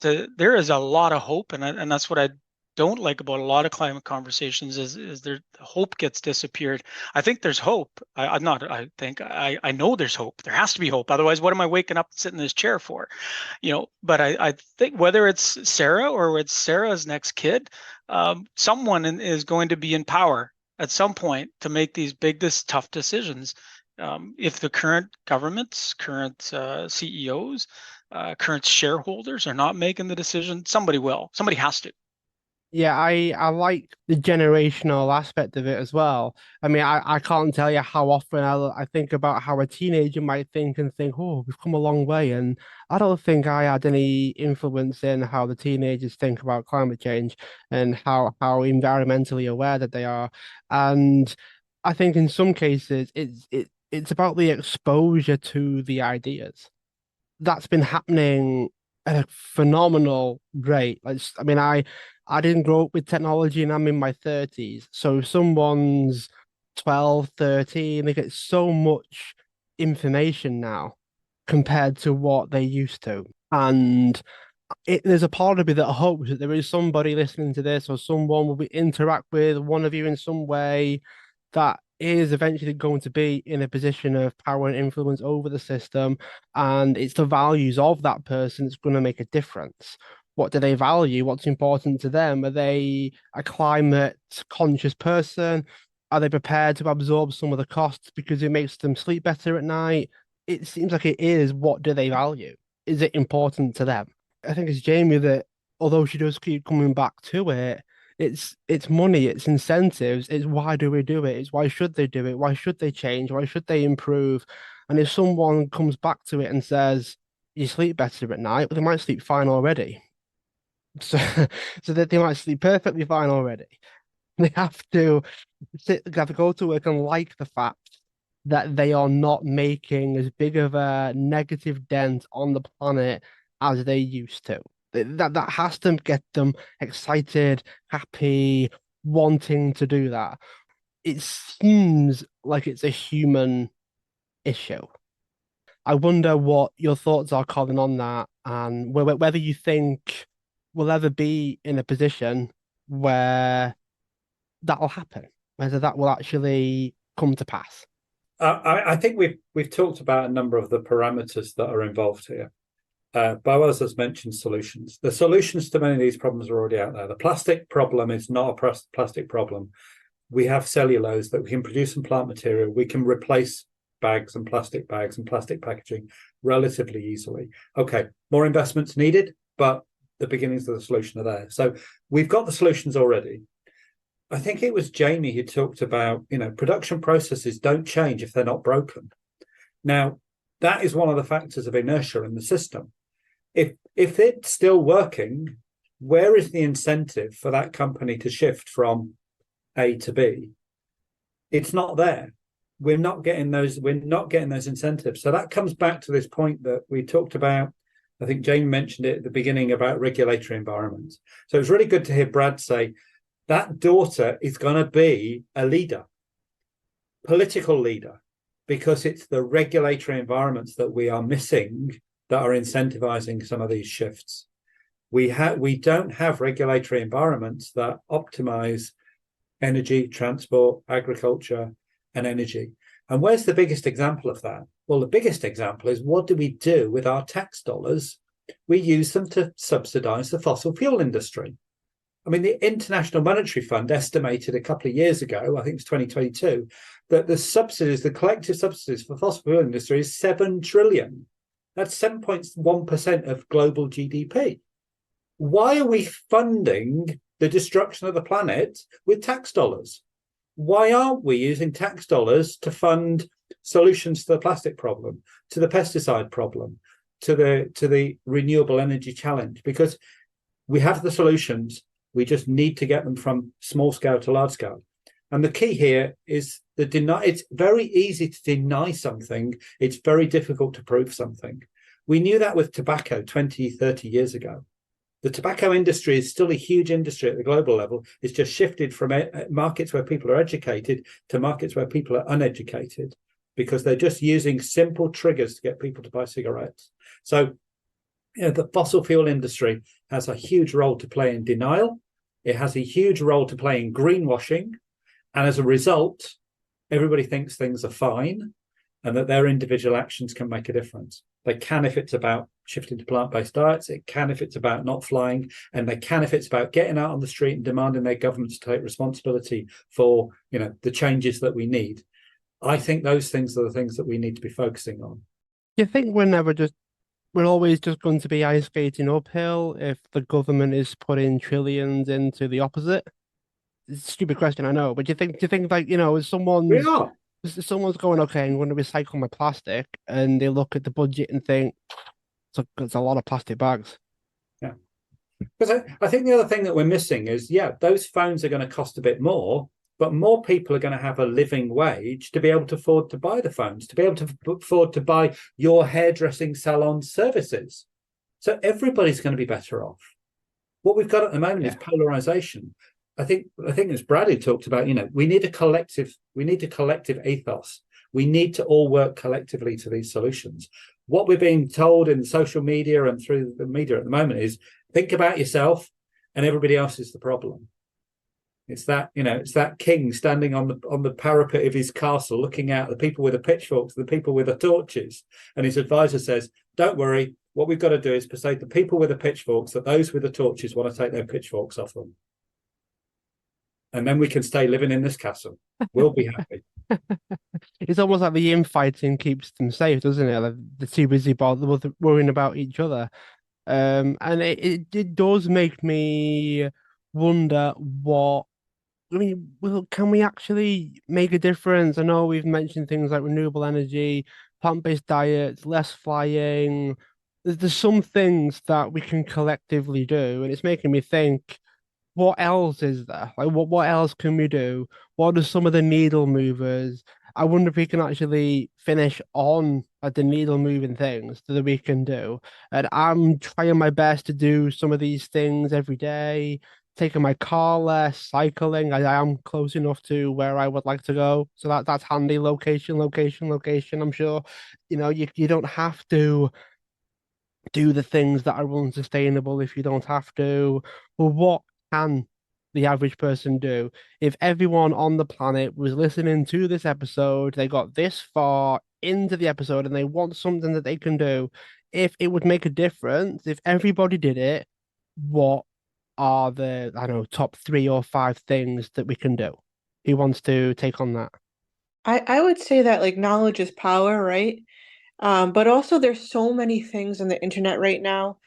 is a lot of hope, and that's what I don't like about a lot of climate conversations is there hope gets disappeared. I think there's hope. I know there's hope. There has to be hope. Otherwise, what am I waking up and sitting in this chair for? But I think whether it's Sarah or it's Sarah's next kid, someone is going to be in power at some point to make this tough decisions. If the current governments, current CEOs, current shareholders are not making the decision, somebody will. Somebody has to. Yeah, I like the generational aspect of it as well. I mean, I can't tell you how often I think about how a teenager might think, oh, we've come a long way. And I don't think I had any influence in how the teenagers think about climate change and how environmentally aware that they are. And I think in some cases it's about the exposure to the ideas. That's been happening at a phenomenal rate. I didn't grow up with technology and I'm in my 30s. So if someone's 12, 13, they get so much information now compared to what they used to. And there's a part of me that hopes that there is somebody listening to this, or someone will interact with one of you in some way that is eventually going to be in a position of power and influence over the system. And it's the values of that person that's going to make a difference. What do they value? What's important to them? Are they a climate conscious person? Are they prepared to absorb some of the costs because it makes them sleep better at night? It seems like it is. What do they value? Is it important to them? I think it's Jamie that although she does keep coming back to it, it's money, it's incentives, it's why do we do it? It's why should they do it? Why should they change? Why should they improve? And if someone comes back to it and says you sleep better at night, well, they might sleep fine already. So so that they might sleep perfectly fine already. They have to they have to go to work and like the fact that they are not making as big of a negative dent on the planet as they used to. That has to get them excited, happy, wanting to do that. It seems like it's a human issue. I wonder what your thoughts are, Colin, on that, and whether you think we'll ever be in a position where that'll happen, whether that will actually come to pass. I think we've talked about a number of the parameters that are involved here. Boaz has mentioned solutions. The solutions to many of these problems are already out there. The plastic problem is not a plastic problem. We have cellulose that we can produce some plant material. We can replace bags and plastic packaging relatively easily. Okay, more investments needed, but the beginnings of the solution are there. So we've got the solutions already. I think it was Jamie who talked about, production processes don't change if they're not broken. Now, that is one of the factors of inertia in the system. If it's still working, where is the incentive for that company to shift from A to B? It's not there. We're not getting those incentives. So that comes back to this point that we talked about. I think Jamie mentioned it at the beginning about regulatory environments. So it's really good to hear Brad say that daughter is going to be a leader, political leader, because it's the regulatory environments that we are missing that are incentivizing some of these shifts. We don't have regulatory environments that optimize energy, transport, agriculture, and energy. And where's the biggest example of that? Well, the biggest example is, what do we do with our tax dollars? We use them to subsidize the fossil fuel industry. I mean, the International Monetary Fund estimated a couple of years ago, I think it's 2022, that the collective subsidies for the fossil fuel industry is 7 trillion. That's 7.1% of global GDP. Why are we funding the destruction of the planet with tax dollars? Why aren't we using tax dollars to fund solutions to the plastic problem, to the pesticide problem, to the renewable energy challenge? Because we have the solutions. We just need to get them from small scale to large scale. And the key here is it's very easy to deny something. It's very difficult to prove something. We knew that with tobacco 20, 30 years ago. The tobacco industry is still a huge industry at the global level. It's just shifted from markets where people are educated to markets where people are uneducated, because they're just using simple triggers to get people to buy cigarettes. So the fossil fuel industry has a huge role to play in denial. It has a huge role to play in greenwashing. And as a result, everybody thinks things are fine and that their individual actions can make a difference. They can if it's about shifting to plant-based diets. It can if it's about not flying. And they can if it's about getting out on the street and demanding their governments to take responsibility for, the changes that we need. I think those things are the things that we need to be focusing on. You think we're always just going to be ice skating uphill if the government is putting trillions into the opposite? It's a stupid question, I know, but do you think like, someone's going, okay, I'm going to recycle my plastic, and they look at the budget and think it's a lot of plastic bags. Yeah. Because I think the other thing that we're missing is, those phones are going to cost a bit more, but more people are going to have a living wage to be able to afford to buy the phones, to be able to afford to buy your hairdressing salon services. So everybody's going to be better off. What we've got at the moment is polarization. I think as Bradley talked about, we need a collective ethos. We need to all work collectively to these solutions. What we're being told in social media and through the media at the moment is, think about yourself and everybody else is the problem. It's that king standing on the parapet of his castle, looking out at the people with the pitchforks, the people with the torches, and his advisor says, "Don't worry. What we've got to do is persuade the people with the pitchforks that those with the torches want to take their pitchforks off them, and then we can stay living in this castle. We'll be happy." It's almost like the infighting keeps them safe, doesn't it? Like they're too busy worrying about each other. And it does make me wonder what I mean, well, can we actually make a difference? I know we've mentioned things like renewable energy, plant-based diets, less flying. There's some things that we can collectively do, and it's making me think, what else is there? Like, what else can we do? What are some of the needle movers? I wonder if we can actually finish on the needle moving things that we can do. And I'm trying my best to do some of these things every day, taking my car less, cycling. I am close enough to where I would like to go. So that's handy. Location, location, location. I'm sure, you don't have to do the things that are unsustainable if you don't have to. Well, what can the average person do? If everyone on the planet was listening to this episode, they got this far into the episode and they want something that they can do, if it would make a difference, if everybody did it, what are the, I don't know, top 3 or 5 things that we can do? Who wants to take on that? I would say that like knowledge is power, right? But also there's so many things on the internet right now.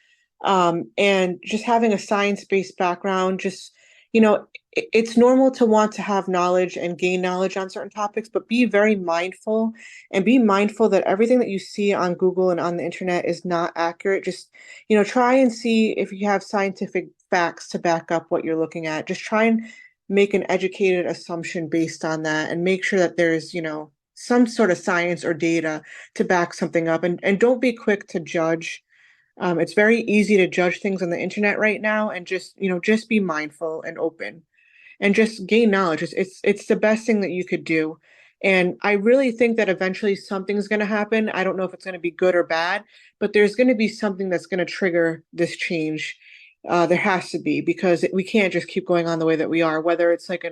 And just having a science-based background, just, it's normal to want to have knowledge and gain knowledge on certain topics, but be very mindful and be mindful that everything that you see on Google and on the internet is not accurate. Just, try and see if you have scientific facts to back up what you're looking at. Just try and make an educated assumption based on that and make sure that there's, some sort of science or data to back something up, and don't be quick to judge. It's very easy to judge things on the internet right now, and just be mindful and open and just gain knowledge. It's the best thing that you could do. And I really think that eventually something's going to happen. I don't know if it's going to be good or bad, but there's going to be something that's going to trigger this change. There has to be, because we can't just keep going on the way that we are, whether it's like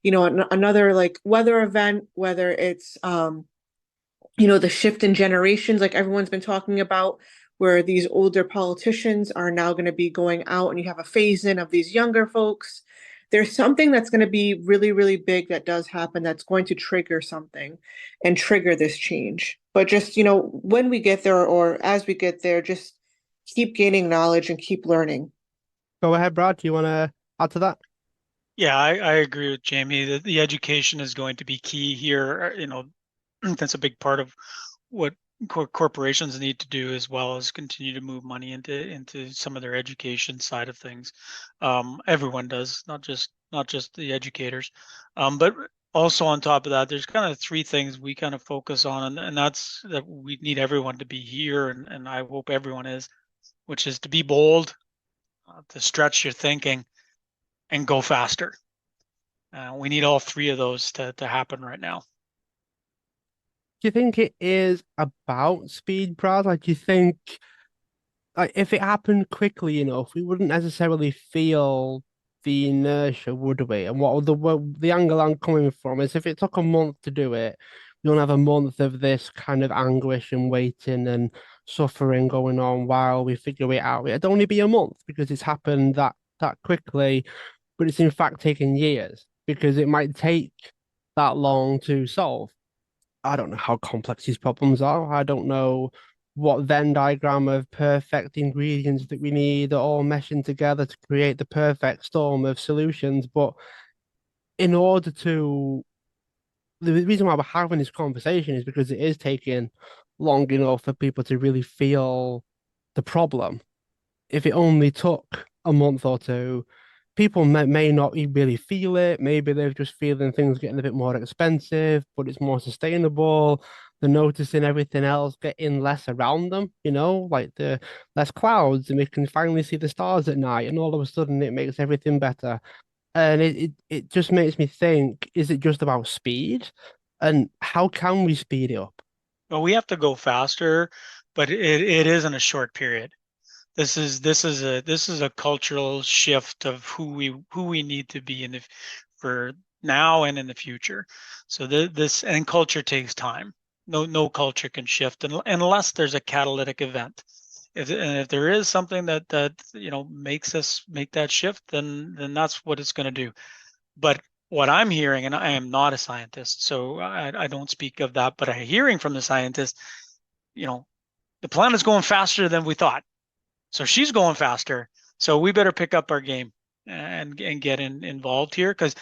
another like weather event, whether it's the shift in generations like everyone's been talking about, where these older politicians are now going to be going out and you have a phase in of these younger folks. There's something that's going to be really, really big that does happen that's going to trigger something and trigger this change. But just, when we get there or as we get there, just keep gaining knowledge and keep learning. Go ahead, Brad. Do you want to add to that? Yeah, I agree with Jamie that the education is going to be key here. That's a big part of what corporations need to do, as well as continue to move money into some of their education side of things. Everyone does, not just the educators. But also on top of that, there's kind of 3 things we kind of focus on, and that's that we need everyone to be here, and I hope everyone is, which is to be bold, to stretch your thinking, and go faster. We need all 3 of those to happen right now. Do you think it is about speed, Brad? Like, do you think, like, if it happened quickly enough, we wouldn't necessarily feel the inertia, would we? And the angle I'm coming from is, if it took a month to do it, we don't have a month of this kind of anguish and waiting and suffering going on while we figure it out. It'd only be a month because it's happened that quickly, but it's in fact taken years because it might take that long to solve. I don't know how complex these problems are. I don't know what Venn diagram of perfect ingredients that we need are all meshing together to create the perfect storm of solutions. But in order to, the reason why we're having this conversation is because it is taking long enough for people to really feel the problem. If it only took a month or two, people may not really feel it. Maybe they're just feeling things getting a bit more expensive, but it's more sustainable. They're noticing everything else getting less around them, like the less clouds, and we can finally see the stars at night, and all of a sudden it makes everything better. And it just makes me think, is it just about speed? And how can we speed it up? Well, we have to go faster, but it is in a short period. This is a cultural shift of who we need to be for now and in the future. So this and culture takes time. No culture can shift unless there's a catalytic event. If there is something that makes us make that shift, then that's what it's going to do. But what I'm hearing, and I am not a scientist, so I don't speak of that, but I'm hearing from the scientists, the planet's going faster than we thought. So she's going faster. So we better pick up our game and get involved here, because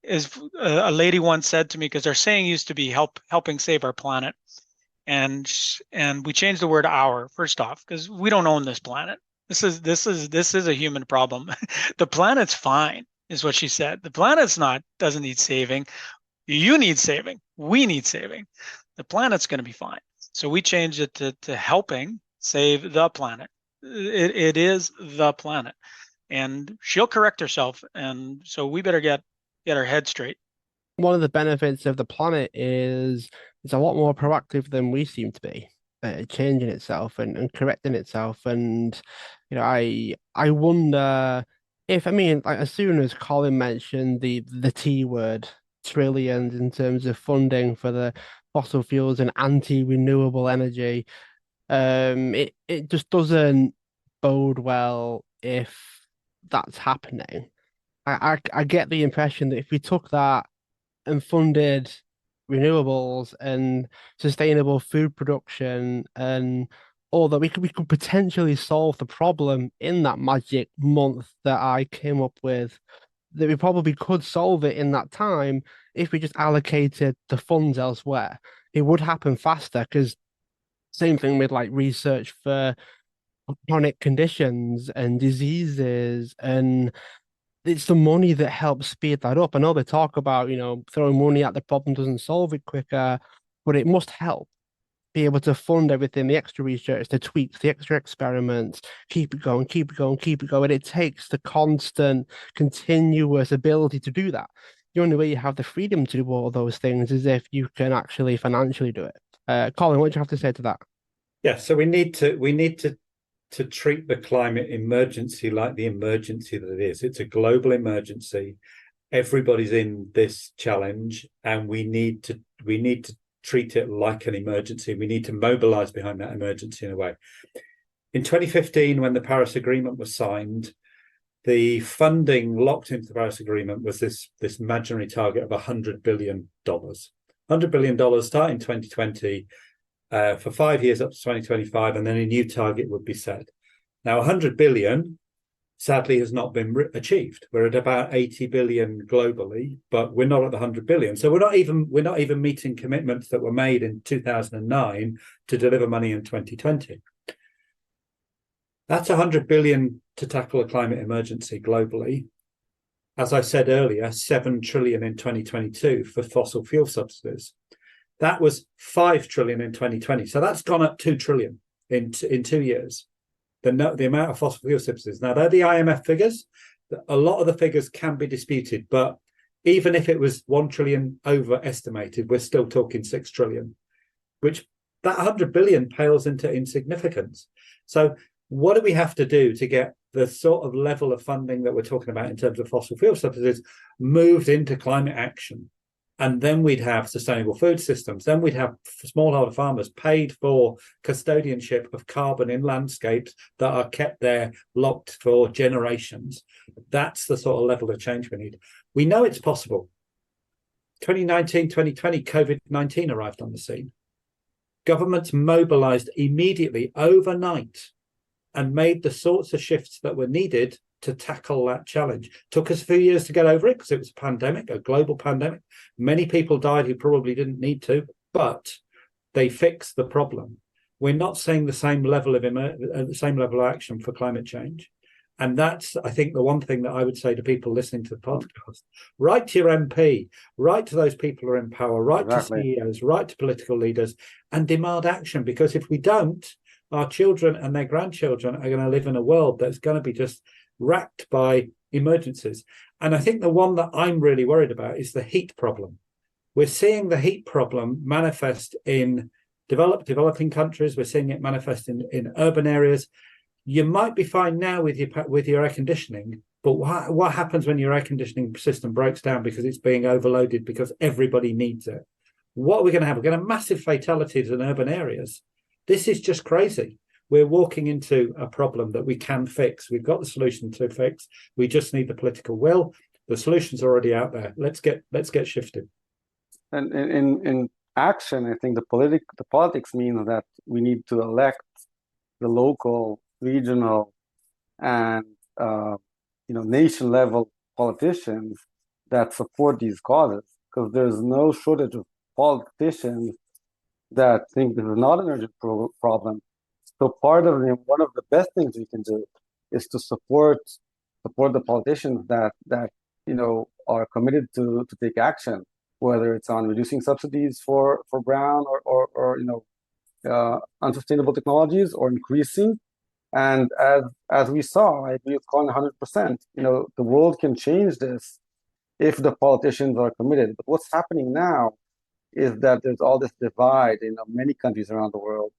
as a lady once said to me, because our saying used to be helping save our planet, and we changed the word "our" first off, because we don't own this planet. This is a human problem. The planet's fine, is what she said. The planet's doesn't need saving. You need saving. We need saving. The planet's going to be fine. So we changed it to helping save the planet. It is the planet, and she'll correct herself. And so we better get our head straight. One of the benefits of the planet is it's a lot more proactive than we seem to be, changing itself and correcting itself. And I wonder if, I mean, like, as soon as Colin mentioned the T word, trillions, in terms of funding for the fossil fuels and anti-renewable energy, it just doesn't bode well if that's happening. I get the impression that if we took that and funded renewables and sustainable food production and all that, we could potentially solve the problem in that magic month that I came up with, that we probably could solve it in that time if we just allocated the funds elsewhere. It would happen faster, because same thing with like research for chronic conditions and diseases, and it's the money that helps speed that up. I know they talk about, throwing money at the problem doesn't solve it quicker, but it must help be able to fund everything, the extra research, the tweaks, the extra experiments, keep it going, keep it going, keep it going. It takes the constant, continuous ability to do that. The only way you have the freedom to do all those things is if you can actually financially do it. Colin, what do you have to say to that? Yeah, so we need to treat the climate emergency like the emergency that it is. It's a global emergency. Everybody's in this challenge, and we need to treat it like an emergency. We need to mobilize behind that emergency in a way. In 2015, when the Paris Agreement was signed, the funding locked into the Paris Agreement was this imaginary target of $100 billion. $100 billion starting 2020, for 5 years up to 2025, and then a new target would be set. Now, 100 billion sadly has not been achieved. We're at about 80 billion globally, but we're not at the 100 billion. So we're not even meeting commitments that were made in 2009 to deliver money in 2020. That's 100 billion to tackle a climate emergency globally. As I said earlier, 7 trillion in 2022 for fossil fuel subsidies. That was 5 trillion in 2020. So that's gone up 2 trillion in 2 years. The amount of fossil fuel subsidies. Now, they're the IMF figures. A lot of the figures can be disputed, but even if it was 1 trillion overestimated, we're still talking 6 trillion, which that 100 billion pales into insignificance. So what do we have to do to get the sort of level of funding that we're talking about in terms of fossil fuel subsidies moved into climate action? And then we'd have sustainable food systems. Then we'd have smallholder farmers paid for custodianship of carbon in landscapes that are kept there locked for generations. That's the sort of level of change we need. We know it's possible. 2019, 2020, COVID-19 arrived on the scene. Governments mobilized immediately overnight and made the sorts of shifts that were needed to tackle that challenge. Took us a few years to get over it because it was a pandemic, a global pandemic. Many people died who probably didn't need to, but they fixed the problem. We're not seeing the same level of action for climate change. And that's, I think, the one thing that I would say to people listening to the podcast. Write to your MP, write to those people who are in power, write to CEOs, write to political leaders, and demand action. Because if we don't, our children and their grandchildren are going to live in a world that's going to be just racked by emergencies. And I think the one that I'm really worried about is the heat problem. We're seeing the heat problem manifest in developing countries. We're seeing it manifest in urban areas. You might be fine now with your air conditioning, but what happens when your air conditioning system breaks down because it's being overloaded because everybody needs it? What are we going to have? We're going to have massive fatalities in urban areas. This is just crazy. We're walking into a problem that we can fix. We've got the solution to fix. We just need the political will. The solution's already out there. Let's get shifted. And in action, I think the politics means that we need to elect the local, regional, and nation level politicians that support these causes, because there's no shortage of politicians that think this is not an urgent problem. So one of the best things we can do is to support the politicians that are committed to take action, whether it's on reducing subsidies for brown or unsustainable technologies, or increasing. And as we saw, I agree with Colin 100%. The world can change this if the politicians are committed. But what's happening now is that there's all this divide in many countries around the world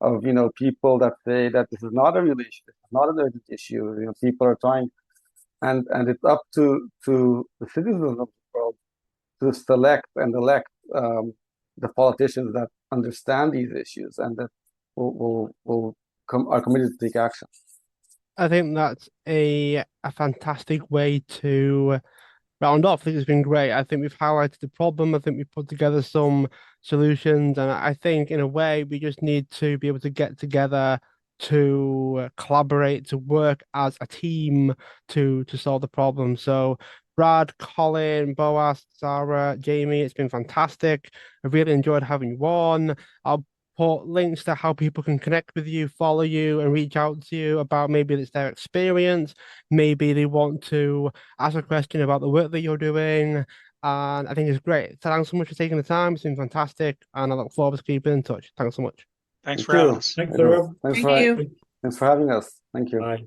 of people that say that this is not a real issue, this is not an urgent issue. People are trying, and it's up to the citizens of the world to select and elect the politicians that understand these issues and that are committed to take action. I think that's a fantastic way to round off. I think it's been great. I think we've highlighted the problem. I think we've put together some solutions. And I think in a way, we just need to be able to get together to collaborate, to work as a team to solve the problem. So Brad, Colin, Boaz, Sarah, Jamie, it's been fantastic. I really enjoyed having you on. I'll put links to how people can connect with you, follow you, and reach out to you about maybe it's their experience, maybe they want to ask a question about the work that you're doing. And I think it's great. So thanks so much for taking the time. It's been fantastic, and I look forward to keeping in touch. Thanks so much. Thanks for having us. Thanks, everyone. Thanks Thank you. Thanks for having us. Thank you. Bye.